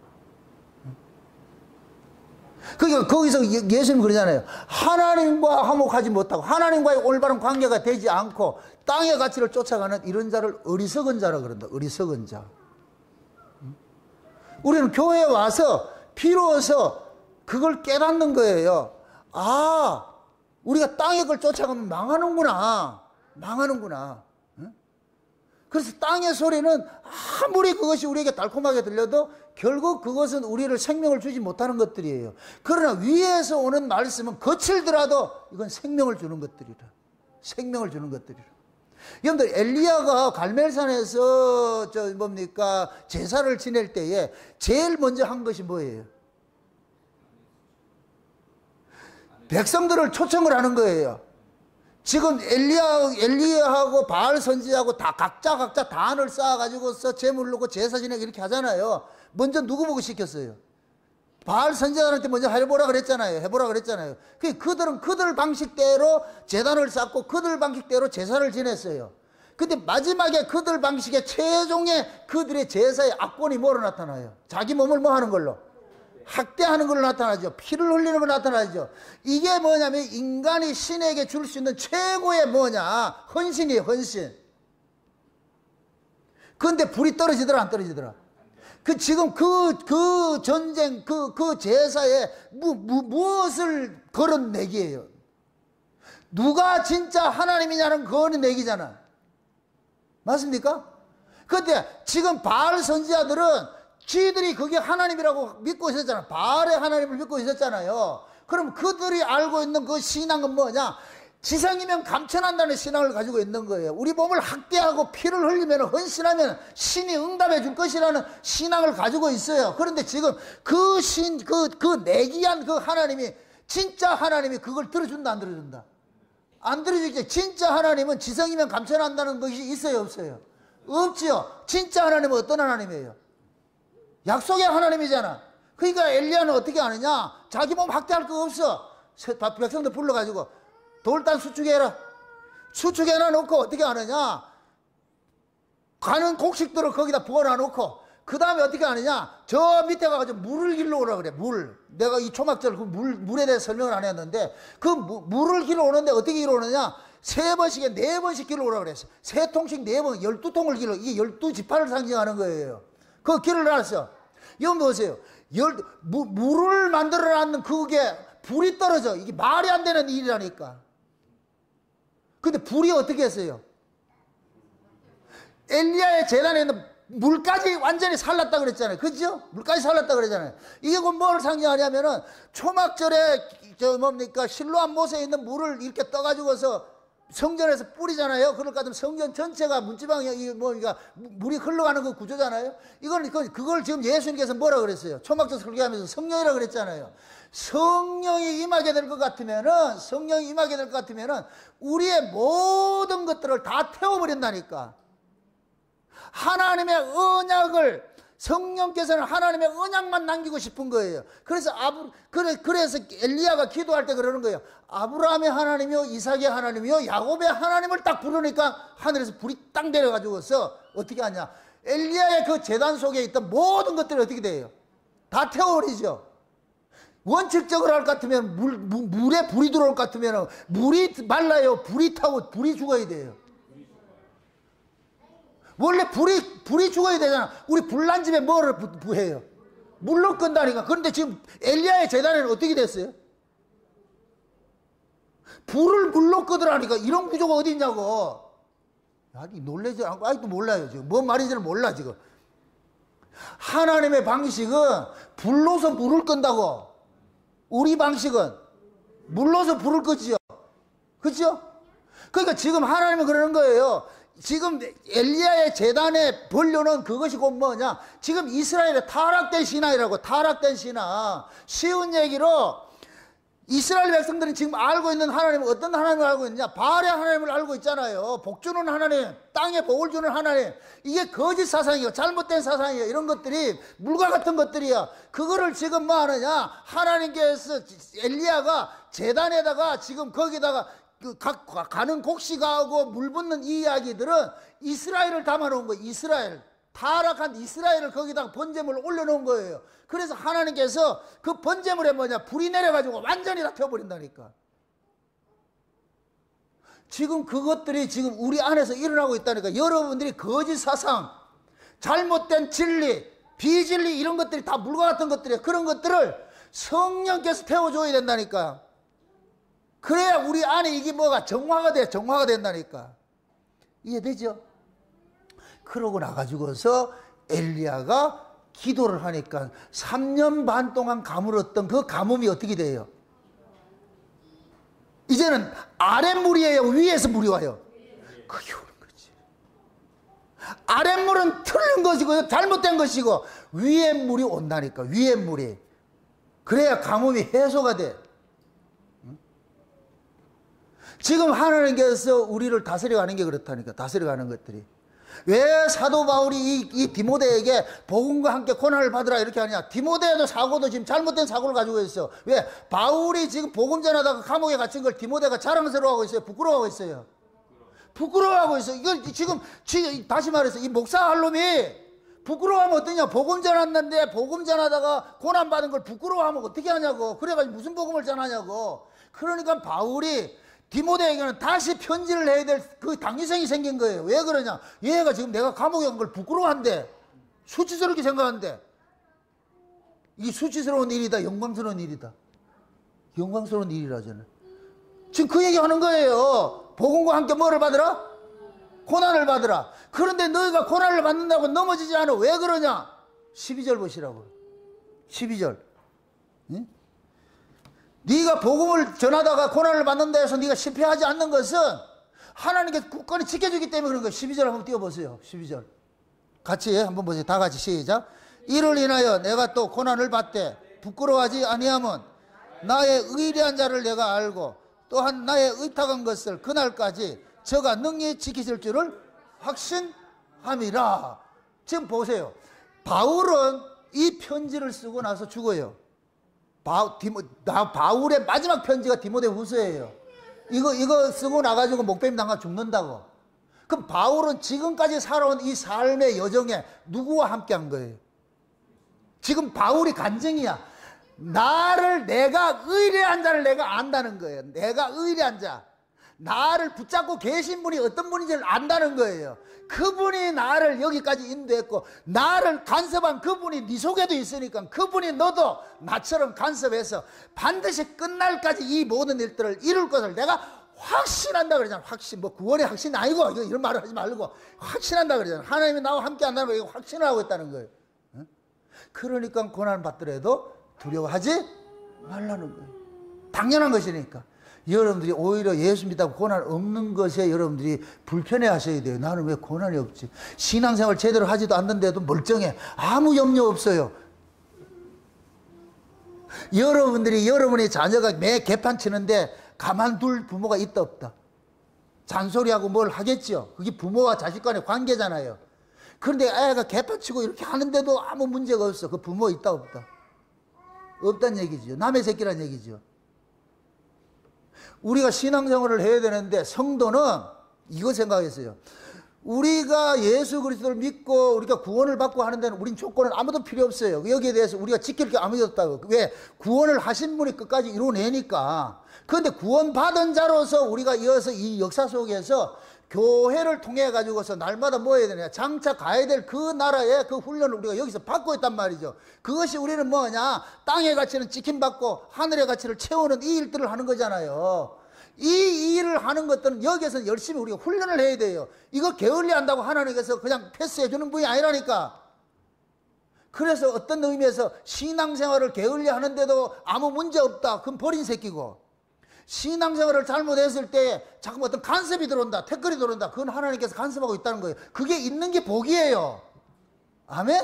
그러니까 거기서 예수님 그러잖아요. 하나님과 화목하지 못하고 하나님과의 올바른 관계가 되지 않고 땅의 가치를 쫓아가는 이런 자를 어리석은 자라 그런다. 어리석은 자. 우리는 교회에 와서 비로소 그걸 깨닫는 거예요. 아, 우리가 땅의 걸 쫓아가면 망하는구나. 망하는구나. 그래서 땅의 소리는 아무리 그것이 우리에게 달콤하게 들려도 결국 그것은 우리를 생명을 주지 못하는 것들이에요. 그러나 위에서 오는 말씀은 거칠더라도 이건 생명을 주는 것들이라. 생명을 주는 것들이라. 여러분들, 엘리야가 갈멜산에서 제사를 지낼 때에 제일 먼저 한 것이 뭐예요? 백성들을 초청을 하는 거예요. 지금 엘리야하고 바알 선지자하고 다 각자 단을 쌓아가지고서 제물 놓고 제사 지내고 이렇게 하잖아요. 먼저 누구 보고 시켰어요? 바알 선지자한테 먼저 해보라 그랬잖아요. 해보라 그랬잖아요. 그들은 그들 방식대로 제단을 쌓고 그들 방식대로 제사를 지냈어요. 근데 마지막에 그들 방식의 최종의 그들의 제사의 악권이 뭐로 나타나요? 자기 몸을 뭐 하는 걸로? 학대하는 걸로 나타나죠. 피를 흘리는 걸로 나타나죠. 이게 뭐냐면 인간이 신에게 줄 수 있는 최고의 뭐냐? 헌신이에요, 헌신. 그런데 불이 떨어지더라, 안 떨어지더라? 지금 그 전쟁, 그 제사에 무엇을 걸어내기예요? 누가 진짜 하나님이냐는 걸어내기잖아. 맞습니까? 그런데 지금 바알 선지자들은 지들이 그게 하나님이라고 믿고 있었잖아요. 바알의 하나님을 믿고 있었잖아요. 그럼 그들이 알고 있는 그 신앙은 뭐냐? 지상이면 감천한다는 신앙을 가지고 있는 거예요. 우리 몸을 학대하고 피를 흘리면 헌신하면 신이 응답해 줄 것이라는 신앙을 가지고 있어요. 그런데 지금 그 내기한 그 하나님이, 진짜 하나님이 그걸 들어준다, 안 들어준다? 안 들어주겠지. 진짜 하나님은 지성이면 감천한다는 것이 있어요, 없어요? 없지요. 진짜 하나님은 어떤 하나님이에요? 약속의 하나님이잖아. 그러니까 엘리야는 어떻게 하느냐? 자기 몸 학대할 거 없어. 백성들 불러가지고 돌단 수축해라. 수축해놔 놓고 어떻게 하느냐? 가는 곡식들을 거기다 부어놔 놓고 그 다음에 어떻게 하느냐? 저 밑에 가가지고 물을 길러 오라 그래. 물. 내가 이 초막절 물에 대해서 설명을 안 했는데 그 물을 길러 오는데 어떻게 길러 오느냐? 3번씩에 4번씩 길러 오라 그랬어. 3통씩 4번, 12통을 길러. 이게 12지파를 상징하는 거예요. 그 길을 놨어. 여러분 보세요. 물을 만들어 놨는 그게 불이 떨어져. 이게 말이 안 되는 일이라니까. 근데 불이 어떻게 했어요? 엘리야의 제단에 있는 물까지 완전히 살랐다 그랬잖아요. 그죠? 물까지 살랐다 그랬잖아요. 이게 뭘 상징하냐면은 초막절에 실로암 못에 있는 물을 이렇게 떠가지고서 성전에서 뿌리잖아요. 그럴 것 같으면 성전 전체가 문지방이 물이 흘러가는 그 구조잖아요. 그걸 지금 예수님께서 뭐라 그랬어요? 초막절 설교하면서 성령이라 그랬잖아요. 성령이 임하게 될 것 같으면은, 우리의 모든 것들을 다 태워버린다니까. 하나님의 언약을 성령께서는 하나님의 언약만 남기고 싶은 거예요. 그래서 엘리야가 기도할 때 그러는 거예요. 아브라함의 하나님이요, 이삭의 하나님이요, 야곱의 하나님을 딱 부르니까 하늘에서 불이 딱 내려가지고서 어떻게 하냐? 엘리야의 그 제단 속에 있던 모든 것들이 어떻게 돼요? 다 태워버리죠. 원칙적으로 할 것 같으면 물에 불이 들어올 것 같으면 물이 말라요. 불이 타고 불이 죽어야 돼요. 원래 불이 죽어야 되잖아. 우리 불난 집에 뭐를 부해요? 물로 끈다니까. 그런데 지금 엘리야의 제단에는 어떻게 됐어요? 불을 물로 끄더라니까. 이런 구조가 어디 있냐고. 아직 놀라지 않고 아직도 몰라요. 지금 뭔 말인지는 몰라 지금. 하나님의 방식은 불로서 물을 끈다고. 우리 방식은 물로서 불을 끄지요. 그렇죠? 그러니까 지금 하나님은 그러는 거예요. 지금 엘리야의 제단에 벌려놓은 그것이 곧 뭐냐? 지금 이스라엘의 타락된 신앙이라고. 타락된 신앙. 쉬운 얘기로 이스라엘 백성들이 지금 알고 있는 하나님은 어떤 하나님을 알고 있느냐? 바알의 하나님을 알고 있잖아요. 복 주는 하나님, 땅에 복을 주는 하나님. 이게 거짓 사상이에요. 잘못된 사상이에요. 이런 것들이 물과 같은 것들이야. 그거를 지금 뭐 하느냐? 하나님께서 엘리야가 제단에다가 지금 거기다가 가는 곡식하고 물 붓는 이 이야기들은 이스라엘을 담아놓은 거예요. 이스라엘. 타락한 이스라엘을 거기다가 번제물을 올려놓은 거예요. 그래서 하나님께서 그 번제물에 뭐냐? 불이 내려가지고 완전히 다 태워버린다니까. 지금 그것들이 지금 우리 안에서 일어나고 있다니까. 여러분들이 거짓 사상, 잘못된 진리, 비진리 이런 것들이 다 물과 같은 것들이에요. 그런 것들을 성령께서 태워줘야 된다니까. 그래야 우리 안에 이게 뭐가 정화가 돼. 정화가 된다니까. 이해되죠? 그러고 나가지고서 엘리야가 기도를 하니까 3년 반 동안 가물었던 그 가뭄이 어떻게 돼요? 이제는 아랫물이에요? 위에서 물이 와요? 그게 오는 거지. 아랫물은 틀린 것이고 잘못된 것이고 위에 물이 온다니까. 위에 물이. 그래야 가뭄이 해소가 돼. 지금 하나님께서 우리를 다스려가는 게 그렇다니까. 다스려가는 것들이. 왜 사도 바울이 이 디모데에게 복음과 함께 고난을 받으라 이렇게 하냐? 디모데도 사고도 지금 잘못된 사고를 가지고 있어. 왜? 바울이 지금 복음 전하다가 감옥에 갇힌 걸 디모데가 자랑스러워하고 있어요? 부끄러워하고 있어요? 부끄러워하고 있어. 이걸 지금 다시 말해서 이 목사 할 놈이 부끄러워하면 어떠냐? 복음 전했는데 복음 전하다가 고난 받은 걸 부끄러워하면 어떻게 하냐고. 그래가지고 무슨 복음을 전하냐고. 그러니까 바울이 디모데에게는 다시 편지를 해야 될 그 당위성이 생긴 거예요. 왜 그러냐? 얘가 지금 내가 감옥에 온 걸 부끄러워한대. 수치스럽게 생각한대. 이게 수치스러운 일이다. 영광스러운 일이다. 영광스러운 일이라잖아요. 지금 그 얘기하는 거예요. 복음과 함께 뭐를 받으라? 고난을 받으라. 그런데 너희가 고난을 받는다고 넘어지지 않아. 왜 그러냐? 12절 보시라고. 12절. 응? 네가 복음을 전하다가 고난을 받는다 해서 네가 실패하지 않는 것은 하나님께서 굳건히 지켜주기 때문에 그런 거예요. 12절 한번 띄워보세요. 12절 같이 한번 보세요. 다 같이 시작. 이를 인하여 내가 또 고난을 받되 부끄러워하지 아니함은 나의 의리한 자를 내가 알고 또한 나의 의탁한 것을 그날까지 저가 능히 지키실 줄을 확신함이라. 지금 보세요. 바울은 이 편지를 쓰고 나서 죽어요. 바울의 마지막 편지가 디모데 후서예요. 이거 쓰고 나가지고 목배임 당하 죽는다고. 그럼 바울은 지금까지 살아온 이 삶의 여정에 누구와 함께 한 거예요? 지금 바울이 간증이야. 내가 의뢰한 자를 내가 안다는 거예요. 내가 의뢰한 자. 나를 붙잡고 계신 분이 어떤 분인지를 안다는 거예요. 그분이 나를 여기까지 인도했고 나를 간섭한 그분이 네 속에도 있으니까 그분이 너도 나처럼 간섭해서 반드시 끝날까지 이 모든 일들을 이룰 것을 내가 확신한다 그러잖아. 확신. 뭐 구원의 확신 아니고 이런 말을 하지 말고 확신한다 그러잖아. 하나님이 나와 함께 한다는 거 확신을 하고 있다는 거예요. 그러니까 고난 받더라도 두려워하지 말라는 거예요. 당연한 것이니까. 여러분들이 오히려 예수 믿다고 고난 없는 것에 여러분들이 불편해 하셔야 돼요. 나는 왜 고난이 없지? 신앙생활 제대로 하지도 않는데도 멀쩡해. 아무 염려 없어요. 여러분들이 여러분의 자녀가 매 개판 치는데 가만둘 부모가 있다 없다? 잔소리하고 뭘 하겠죠. 그게 부모와 자식 간의 관계잖아요. 그런데 애가 개판치고 이렇게 하는데도 아무 문제가 없어. 그 부모 있다 없다? 없단 얘기죠. 남의 새끼란 얘기죠. 우리가 신앙생활을 해야 되는데 성도는 이거 생각했어요. 우리가 예수 그리스도를 믿고 우리가 구원을 받고 하는 데는 우린 조건은 아무도 필요 없어요. 여기에 대해서 우리가 지킬 게 아무도 없다고. 왜? 구원을 하신 분이 끝까지 이루어내니까. 그런데 구원받은 자로서 우리가 이어서 이 역사 속에서 교회를 통해 가지고서 날마다 뭐 해야 되냐, 장차 가야 될 그 나라의 그 훈련을 우리가 여기서 받고 있단 말이죠. 그것이 우리는 뭐냐, 땅의 가치는 지킴받고 하늘의 가치를 채우는 이 일들을 하는 거잖아요. 이 일을 하는 것들은 여기에서 열심히 우리가 훈련을 해야 돼요. 이거 게을리 한다고 하나님께서 그냥 패스해 주는 분이 아니라니까. 그래서 어떤 의미에서 신앙생활을 게을리 하는데도 아무 문제 없다, 그건 버린 새끼고, 신앙생활을 잘못했을 때 자꾸 어떤 간섭이 들어온다, 태클이 들어온다, 그건 하나님께서 간섭하고 있다는 거예요. 그게 있는 게 복이에요. 아멘?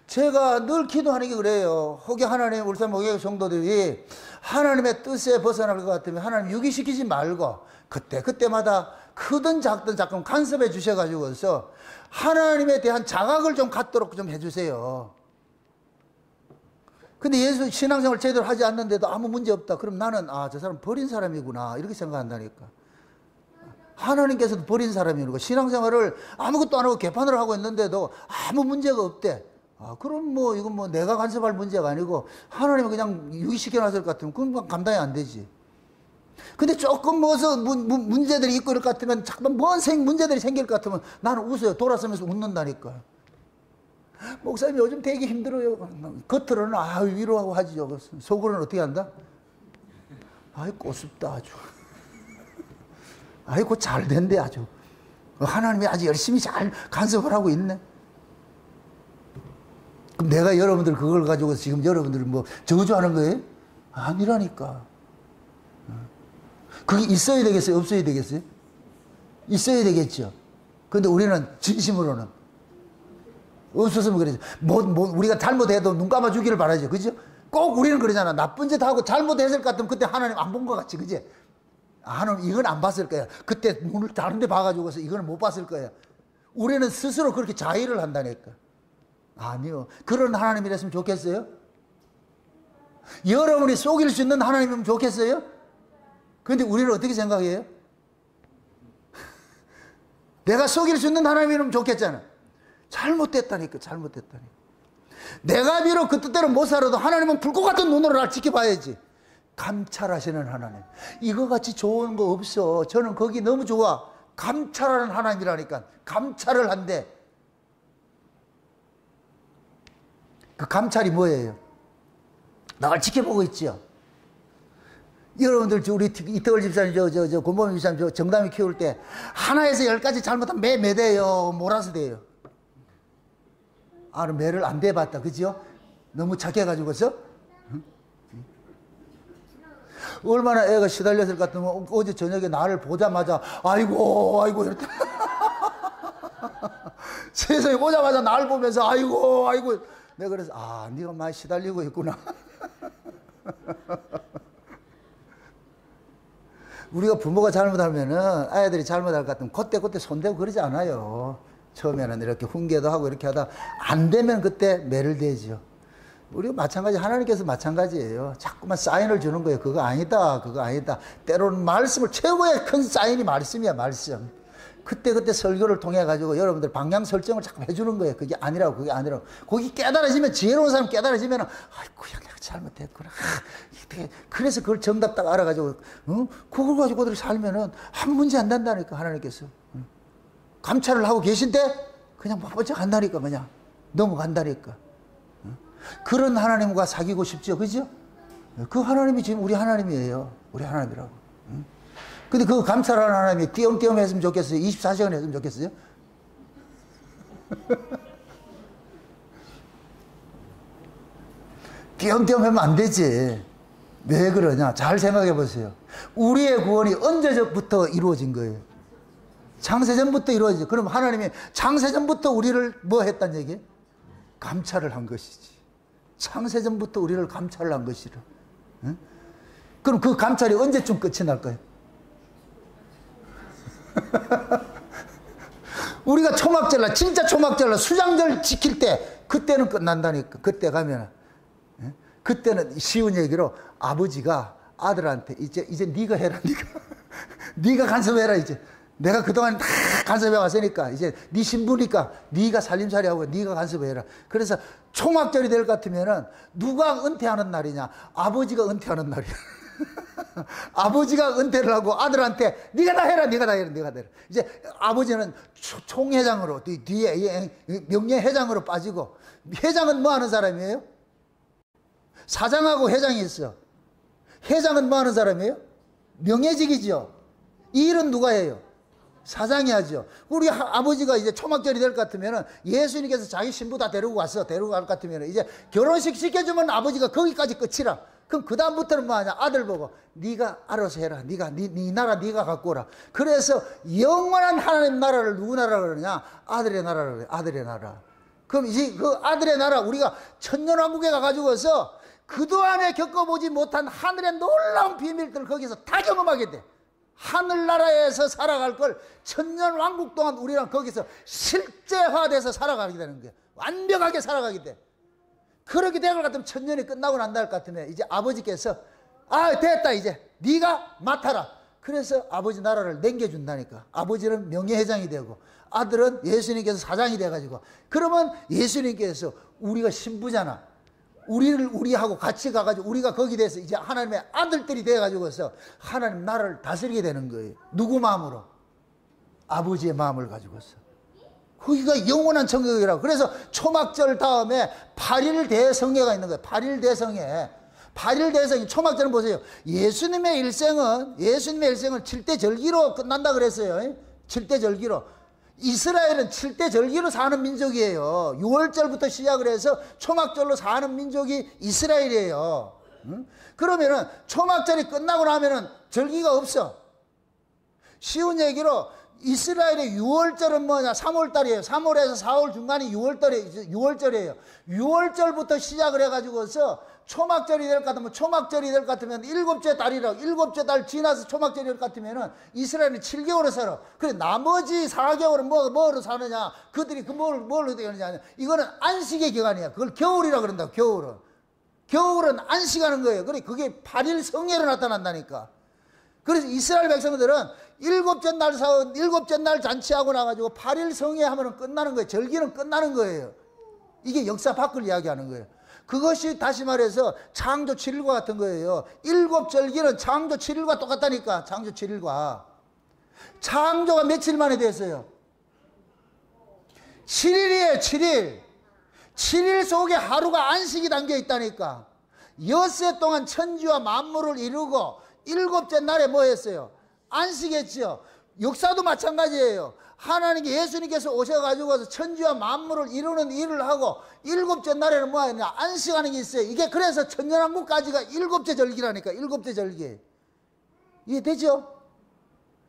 제가 늘 기도하는 게 그래요. 혹여 하나님, 울산 목회 성도들이 하나님의 뜻에 벗어날 것 같으면 하나님 유기시키지 말고 그때마다 크든 작든 자꾸 간섭해 주셔가지고서 하나님에 대한 자각을 좀 갖도록 좀 해주세요. 근데 예수 신앙생활 제대로 하지 않는데도 아무 문제 없다. 그럼 나는 저 사람 버린 사람이구나 이렇게 생각한다니까. 하나님께서도 버린 사람이고 신앙생활을 아무것도 안 하고 개판을 하고 있는데도 아무 문제가 없대. 그럼 뭐 이건 뭐 내가 간섭할 문제가 아니고 하나님은 그냥 유기시켜 놨을 것 같으면 그건 감당이 안 되지. 근데 조금 뭐서 문제들이 있고 이럴 것 같으면 잠깐 뭔 문제들이 생길 것 같으면 나는 웃어요. 돌아서면서 웃는다니까. 목사님 요즘 되게 힘들어요. 겉으로는 위로하고 하지요. 속으로는 어떻게 한다? 꼬습다 아주. 곧 잘 된대 아주. 하나님이 아주 열심히 잘 간섭을 하고 있네. 그럼 내가 여러분들 그걸 가지고 지금 여러분들 뭐 저주하는 거예요? 아니라니까. 그게 있어야 되겠어요? 없어야 되겠어요? 있어야 되겠죠. 근데 우리는 진심으로는 없었으면 그러죠. 우리가 잘못해도 눈 감아 주기를 바라죠. 그죠? 꼭 우리는 그러잖아. 나쁜 짓 하고 잘못했을 것 같으면 그때 하나님 안 본 것 같지. 그지? 하나님 이건 안 봤을 거야. 그때 눈을 다른 데 봐가지고서 이거는 못 봤을 거야. 우리는 스스로 그렇게 자의를 한다니까. 아니요. 그런 하나님이랬으면 좋겠어요? 여러분이 속일 수 있는 하나님이면 좋겠어요? 그런데 우리는 어떻게 생각해요? 내가 속일 수 있는 하나님이면 좋겠잖아. 잘못됐다니까. 내가 비록 그 뜻대로 못 살아도 하나님은 불꽃 같은 눈으로 날 지켜봐야지. 감찰하시는 하나님. 이거 같이 좋은 거 없어. 저는 거기 너무 좋아. 감찰하는 하나님이라니까. 감찰을 한대. 그 감찰이 뭐예요? 나를 지켜보고 있죠. 여러분들 우리 이태월 집사님 권범희 집사님 정담이 키울 때 하나에서 10가지 잘못하면 매 대요. 몰아서 대요. 매를 안 대봤다. 그죠? 너무 착해가지고서. 얼마나 애가 시달렸을 것 같으면 어제 저녁에 나를 보자마자 아이고 이랬다. 세상에 오자마자 나를 보면서 아이고 내가 그래서 네가 많이 시달리고 있구나. 우리가 부모가 잘못하면은 아이들이 잘못할 것 같으면 그때 손대고 그러지 않아요. 처음에는 이렇게 훈계도 하고 이렇게 하다 안 되면 그때 매를 대죠. 우리가 마찬가지, 하나님께서 마찬가지예요. 자꾸만 사인을 주는 거예요. 그거 아니다. 때로는 말씀을, 최고의 큰 사인이 말씀이야, 말씀. 그때 설교를 통해 가지고 여러분들 방향 설정을 자꾸 해주는 거예요. 그게 아니라고. 거기 깨달아지면, 지혜로운 사람 깨달아지면, 아이고, 내가 잘못했구나. 그래서 그걸 정답 딱 알아가지고, 그걸 가지고 그들이 살면은 아무 문제 안 난다니까, 하나님께서. 감찰을 하고 계신데, 그냥 먼저 간다니까, 그냥. 넘어간다니까. 그런 하나님과 사귀고 싶죠. 그죠? 그 하나님이 지금 우리 하나님이에요. 우리 하나님이라고. 근데 그 감찰하는 하나님이 띄엄띄엄 했으면 좋겠어요? 24시간 했으면 좋겠어요? 띄엄띄엄 하면 안 되지. 왜 그러냐? 잘 생각해 보세요. 우리의 구원이 언제부터 이루어진 거예요? 창세전부터 이루어지죠. 그럼 하나님이 창세전부터 우리를 뭐 했단 얘기예요? 감찰을 한 것이지. 창세전부터 우리를 감찰을 한 것이라. 응? 그럼 그 감찰이 언제쯤 끝이 날까요? 우리가 초막절날, 진짜 초막절날 수장절 지킬 때 그때는 끝난다니까. 그때 가면은, 그때는 쉬운 얘기로 아버지가 아들한테 이제 네가 해라. 네가 간섭해라. 이제 내가 그동안 다 간섭해 왔으니까 이제 네 신부니까 네가 살림살이하고 네가 간섭해라. 그래서 초막절이 될 것 같으면은 누가 은퇴하는 날이냐? 아버지가 은퇴하는 날이야. 아버지가 은퇴를 하고 아들한테 네가 다 해라. 네가 다 해라. 네가 다 해라. 이제 아버지는 총회장으로 뒤에 명예회장으로 빠지고, 회장은 뭐 하는 사람이에요? 사장하고 회장이 있어. 회장은 뭐 하는 사람이에요? 명예직이죠. 이 일은 누가 해요? 사장이 하죠. 우리 아버지가 이제 초막절이 될 것 같으면은 예수님께서 자기 신부 다 데리고 왔어. 데리고 갈 것 같으면은 이제 결혼식 시켜주면 아버지가 거기까지 끝이라. 그럼 그 다음부터는 뭐 하냐? 아들 보고 네가 알아서 해라. 네가 네 나라 네가 갖고 오라. 그래서 영원한 하나님 나라를 누구 나라라 그러냐? 아들의 나라라 그래. 아들의 나라. 그럼 이제 그 아들의 나라, 우리가 천년왕국에 가가지고서 그동안에 겪어보지 못한 하늘의 놀라운 비밀들을 거기서 다 경험하게 돼. 하늘나라에서 살아갈 걸 천년왕국 동안 우리랑 거기서 실제화돼서 살아가게 되는 거야. 완벽하게 살아가게 돼. 그렇게 될 것 같으면 천년이 끝나고 난다 할 것 같으면 이제 아버지께서 됐다 이제 네가 맡아라. 그래서 아버지 나라를 남겨준다니까. 아버지는 명예회장이 되고 아들은 예수님께서 사장이 돼가지고, 그러면 예수님께서 우리가 신부잖아. 우리하고 같이 가가지고 우리가 거기 대해서 이제 하나님의 아들들이 돼가지고서 하나님 나라를 다스리게 되는 거예요. 누구 마음으로? 아버지의 마음을 가지고서. 거기가 영원한 천국이라고. 그래서 초막절 다음에 8일 대성회가 있는 거예요. 8일 대성회. 8일 대성회. 초막절은 보세요. 예수님의 일생은 7대 절기로 끝난다 그랬어요. 7대 절기로. 이스라엘은 7대 절기로 사는 민족이에요. 6월절부터 시작을 해서 초막절로 사는 민족이 이스라엘이에요. 그러면은 초막절이 끝나고 나면은 절기가 없어. 쉬운 얘기로 이스라엘의 6월절은 뭐냐? 3월달이에요. 3월에서 4월 중간이 6월절이에요. 6월절부터 시작을 해가지고서 초막절이 될 것 같으면, 초막절이 될 것 같으면 일곱째 달이라고, 일곱째 달 지나서 초막절이 될 것 같으면은 이스라엘은 7개월을 살아. 그래, 나머지 4개월은 뭐로 사느냐? 그들이 뭘로 되느냐? 이거는 안식의 기간이야. 그걸 겨울이라 그런다, 겨울은. 겨울은 안식하는 거예요. 그래, 그게 8일 성회로 나타난다니까. 그래서 이스라엘 백성들은 일곱째 날 잔치하고 나가지고 8일 성회하면 끝나는 거예요. 절기는 끝나는 거예요. 이게 역사 밖을 이야기하는 거예요. 그것이 다시 말해서 창조 7일과 같은 거예요. 일곱 절기는 창조 7일과 똑같다니까. 창조 7일과. 창조가 며칠 만에 됐어요? 7일이에요. 7일. 7일 속에 하루가 안식이 담겨 있다니까. 엿새 동안 천지와 만물을 이루고 일곱째 날에 뭐 했어요? 안식했죠. 역사도 마찬가지예요. 하나님께 예수님께서 오셔가지고 천지와 만물을 이루는 일을 하고 일곱째 날에는 뭐 하냐? 안식하는 게 있어요. 이게 그래서 천년왕국까지가 일곱째 절기라니까. 일곱째 절기. 이해되죠?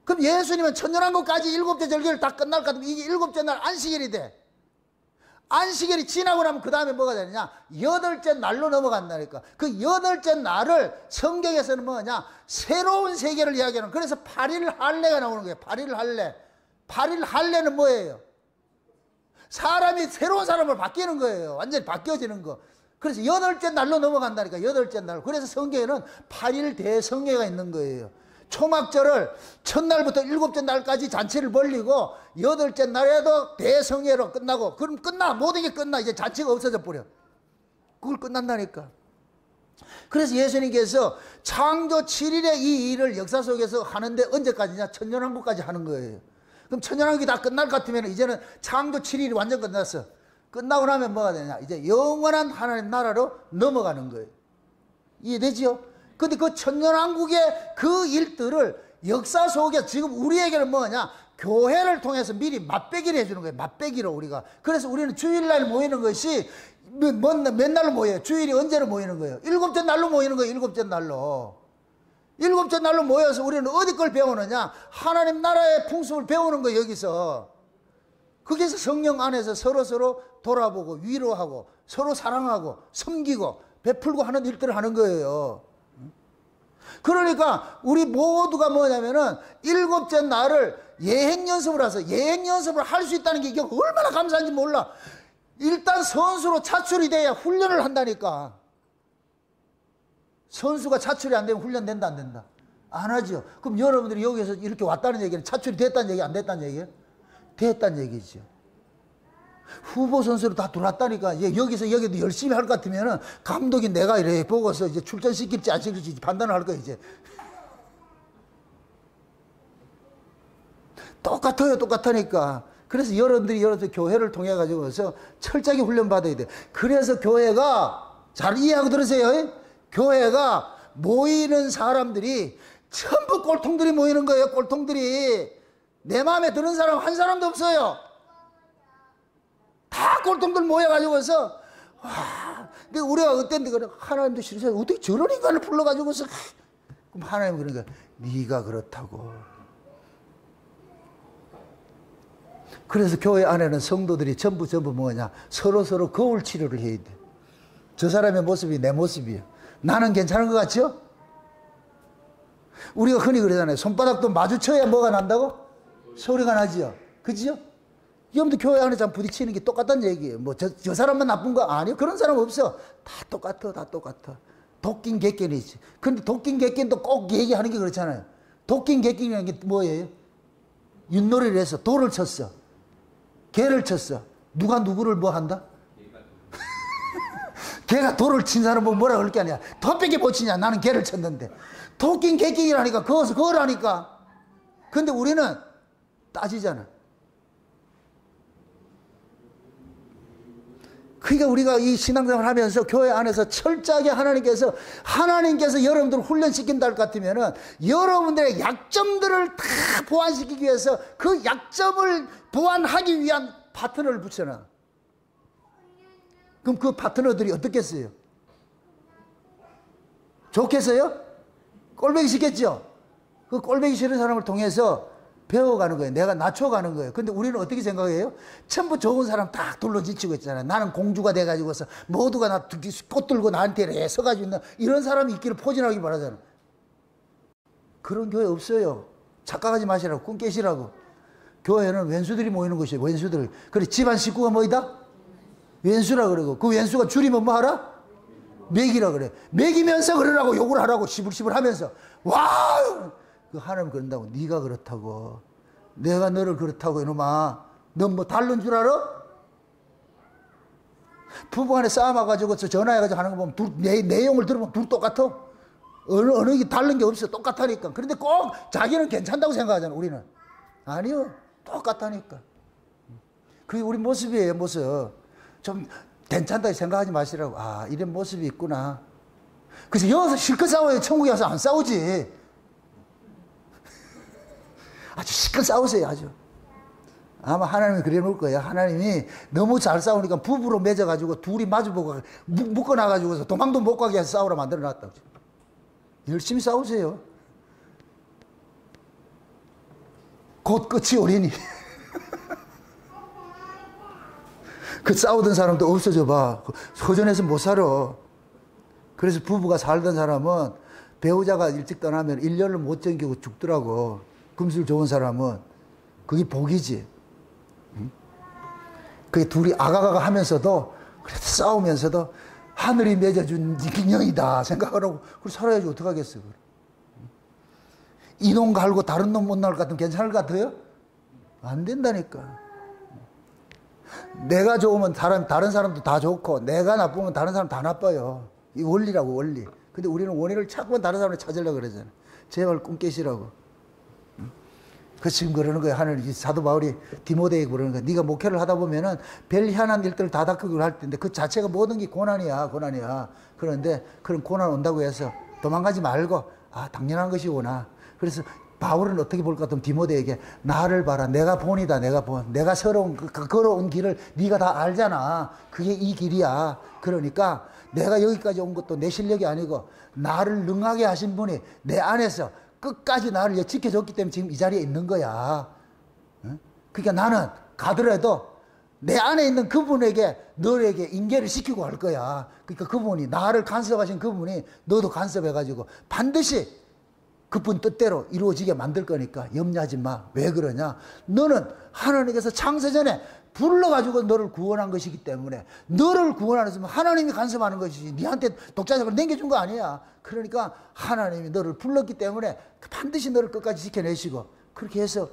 그럼 예수님은 천년왕국까지 일곱째 절기를 다 끝날 것 같으면 이게 일곱째 날 안식일이 돼. 안식일이 지나고 나면 그 다음에 뭐가 되느냐? 여덟째 날로 넘어간다니까. 그 여덟째 날을 성경에서는 뭐냐? 새로운 세계를 이야기하는. 그래서 8일 할례가 나오는 거예요. 8일 할례. 8일 할례는 뭐예요? 사람이 새로운 사람을 바뀌는 거예요. 완전히 바뀌어지는 거. 그래서 여덟째 날로 넘어간다니까. 여덟째 날. 그래서 성경에는 8일 대성회가 있는 거예요. 초막절을 첫날부터 일곱째 날까지 잔치를 벌리고 여덟째 날에도 대성회로 끝나고, 그럼 끝나. 모든 게 끝나. 이제 잔치가 없어져 버려. 그걸 끝난다니까. 그래서 예수님께서 창조 7일의 이 일을 역사 속에서 하는데 언제까지냐? 천년왕국까지 하는 거예요. 그럼 천년왕국이 다 끝날 것 같으면 이제는 창조 7일이 완전 끝났어. 끝나고 나면 뭐가 되냐? 이제 영원한 하나님 나라로 넘어가는 거예요. 이해되죠? 근데 그 천년왕국의 그 일들을 역사 속에 지금 우리에게는 뭐냐? 교회를 통해서 미리 맛배기를 해주는 거예요. 맛배기로 우리가. 그래서 우리는 주일날 모이는 것이 몇 날로 모여요? 주일이 언제로 모이는 거예요? 일곱째 날로 모이는 거예요. 일곱째 날로. 일곱째 날로 모여서 우리는 어디 걸 배우느냐? 하나님 나라의 풍습을 배우는 거예요. 여기서. 거기서 성령 안에서 서로 돌아보고 위로하고 서로 사랑하고 섬기고 베풀고 하는 일들을 하는 거예요. 그러니까 우리 모두가 뭐냐면은 일곱째 날을 예행 연습을 해서 예행 연습을 할 수 있다는 게 이게 얼마나 감사한지 몰라. 일단 선수로 차출이 돼야 훈련을 한다니까. 선수가 차출이 안 되면 훈련 된다 안 된다? 안 하죠. 그럼 여러분들이 여기서 이렇게 왔다는 얘기는 차출이 됐다는 얘기 안 됐다는 얘기예요? 됐다는 얘기죠. 후보 선수로 다 들어왔다니까. 이제 여기서 여기도 열심히 할 것 같으면은 감독이 내가 이래 보고서 이제 출전시킬지 안 시킬지 판단을 할 거야 이제. 똑같아요, 똑같으니까. 그래서 여러분들이 교회를 통해 가지고서 철저하게 훈련 받아야 돼. 그래서 교회가 잘 이해하고 들으세요. 교회가 모이는 사람들이 전부 꼴통들이 모이는 거예요. 꼴통들이. 내 마음에 드는 사람 한 사람도 없어요. 다 꼴통들 모여가지고서 와. 근데 우리가 어땠는데 그래 하나님도 싫으세요. 어떻게 저런 인간을 불러가지고서 그럼 하나님 그러니까 네가 그렇다고. 그래서 교회 안에는 성도들이 전부 뭐냐 서로 거울 치료를 해야 돼. 저 사람의 모습이 내 모습이야. 나는 괜찮은 것 같죠? 우리가 흔히 그러잖아요. 손바닥도 마주쳐야 뭐가 난다고? 소리가 나지요. 그죠? 여러분들 교회 안에 참 부딪히는 게 똑같다는 얘기예요. 뭐 저 사람만 나쁜 거 아니요. 그런 사람 없어. 다 똑같아. 다 똑같아. 도끼인 객견이지. 근데 도끼인 객견도 꼭 얘기하는 게 그렇잖아요. 도끼인 객견이라는 게 뭐예요? 윷놀이를 해서 돌을 쳤어. 개를 쳤어. 누가 누구를 뭐 한다? 개가 돌을 친 사람 뭐 뭐라 그럴 게 아니야. 더 밖에 못 치냐. 나는 개를 쳤는데. 도끼인 객견이라니까. 그거라니까. 근데 우리는 따지잖아. 그러니까 우리가 이 신앙생활을 하면서 교회 안에서 철저하게 하나님께서 여러분들을 훈련시킨다 할 것 같으면은 여러분들의 약점들을 다 보완시키기 위해서 그 약점을 보완하기 위한 파트너를 붙여놔. 그럼 그 파트너들이 어떻겠어요? 좋겠어요? 꼴보기 싫겠죠? 그 꼴보기 싫은 사람을 통해서 배워가는 거예요. 내가 낮춰가는 거예요. 근데 우리는 어떻게 생각해요? 전부 좋은 사람 다 둘러지치고 있잖아요. 나는 공주가 돼가지고서 모두가 나 꽃 들고 나한테 이렇게 서가지고 있는 이런 사람이 있기를 포진하기 바라잖아. 그런 교회 없어요. 착각하지 마시라고. 꿈 깨시라고. 교회는 왼수들이 모이는 것이에요. 왼수들. 그래 집안 식구가 뭐이다? 왼수라 그러고 그 왼수가 줄이면 뭐 하라? 맥이라 그래. 맥이면서 그러라고 욕을 하라고 시불시불 하면서 와! 그 하나님 그런다고. 네가 그렇다고. 내가 너를 그렇다고 이놈아. 넌 뭐 다른 줄 알아? 부부간에 싸움해가지고 전화해가지고 하는 거 보면 내용을 들으면 둘 똑같아. 어느 게 다른 게 없어. 똑같다니까. 그런데 꼭 자기는 괜찮다고 생각하잖아. 우리는 아니요. 똑같다니까. 그게 우리 모습이에요. 모습. 좀 괜찮다고 생각하지 마시라고. 아 이런 모습이 있구나. 그래서 여기서 실컷 싸워요. 천국에 와서 안 싸우지. 아주 실컷 싸우세요. 아주. 아마 하나님이 그래 놓을 거예요. 하나님이 너무 잘 싸우니까 부부로 맺어가지고 둘이 마주보고 묶어놔가지고서 도망도 못 가게 해서 싸우라 만들어 놨다고. 열심히 싸우세요. 곧 끝이 오리니. 그 싸우던 사람도 없어져 봐. 허전해서 못 살아. 그래서 부부가 살던 사람은 배우자가 일찍 떠나면 1년을 못 견디고 죽더라고. 금술 좋은 사람은. 그게 복이지. 그게 둘이 아가가가 하면서도 그래도 싸우면서도 하늘이 맺어준 인연이다 생각하라고. 그걸 살아야지 어떡하겠어. 이놈 갈고 다른 놈 못 나올 것 같으면 괜찮을 것 같아요? 안 된다니까. 내가 좋으면 다른 사람도 다 좋고 내가 나쁘면 다른 사람 다 나빠요. 이 원리라고 원리. 근데 우리는 원인을 자꾸만 다른 사람을 찾으려고 그러잖아요. 제발 꿈 깨시라고. 그 지금 그러는 거예요. 하늘 사도 바울이 디모데에게 그러는 거예요. 네가 목회를 하다 보면은 별 희한한 일들을 다 닥치고 할 텐데 그 자체가 모든 게 고난이야. 그런데 그런 고난 온다고 해서 도망가지 말고 당연한 것이구나. 그래서 바울은 어떻게 볼 것 같으면 디모데에게 나를 봐라. 내가 본이다. 내가 서러운 걸어온 길을 네가 다 알잖아. 그게 이 길이야. 그러니까 내가 여기까지 온 것도 내 실력이 아니고 나를 능하게 하신 분이 내 안에서 끝까지 나를 지켜줬기 때문에 지금 이 자리에 있는 거야. 그러니까 나는 가더라도 내 안에 있는 그분에게 너에게 인계를 시키고 할 거야. 그러니까 그분이 나를 간섭하신 그분이 너도 간섭해가지고 반드시 그분 뜻대로 이루어지게 만들 거니까 염려하지 마. 왜 그러냐? 너는 하나님께서 창세전에 불러가지고 너를 구원한 것이기 때문에 너를 구원하는 하나님이 간섭하는 것이지 니한테 독자적으로 남겨준 거 아니야. 그러니까 하나님이 너를 불렀기 때문에 반드시 너를 끝까지 지켜내시고 그렇게 해서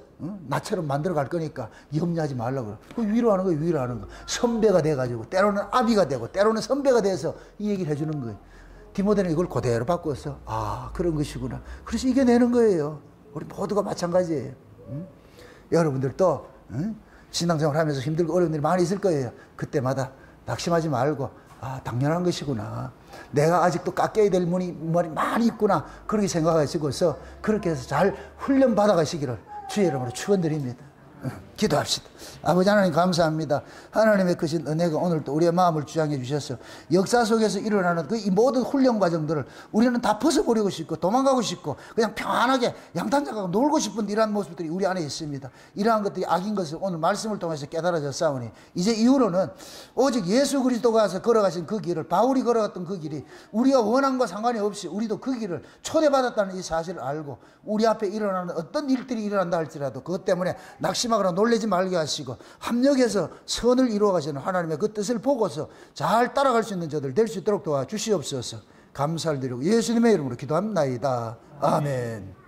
나처럼 만들어 갈 거니까 염려하지 말라고. 그 위로하는 거예요. 위로하는 거. 선배가 돼가지고 때로는 아비가 되고 때로는 선배가 돼서 이 얘기를 해주는 거예요. 디모데는 이걸 그대로 바꿨어. 아, 그런 것이구나. 그래서 이겨내는 거예요. 우리 모두가 마찬가지예요. 여러분들도 신앙생활 하면서 힘들고 어려운 일이 많이 있을 거예요. 그때마다 낙심하지 말고 아, 당연한 것이구나. 내가 아직도 깎여야 될 문이 많이 있구나. 그렇게 생각하시고서 그렇게 해서 잘 훈련 받아가시기를 주의 이름으로 축원드립니다. 기도합시다. 아버지 하나님 감사합니다. 하나님의 크신 은혜가 오늘 또 우리의 마음을 주장해 주셔서 역사 속에서 일어나는 그 이 모든 훈련 과정들을 우리는 다 벗어버리고 싶고 도망가고 싶고 그냥 평안하게 양탄자가고 놀고 싶은 이러한 모습들이 우리 안에 있습니다. 이러한 것들이 악인 것을 오늘 말씀을 통해서 깨달아졌사오니 이제 이후로는 오직 예수 그리스도가 걸어가신 그 길을 바울이 걸어갔던 그 길이 우리가 원함과 상관이 없이 우리도 그 길을 초대받았다는 이 사실을 알고 우리 앞에 일어나는 어떤 일들이 일어난다 할지라도 그것 때문에 낙심하거나 놀라지 말게 하시고 합력해서 선을 이루어 가시는 하나님의 그 뜻을 보고서 잘 따라갈 수 있는 저들 될 수 있도록 도와주시옵소서. 감사를 드리고 예수님의 이름으로 기도합나이다. 아멘.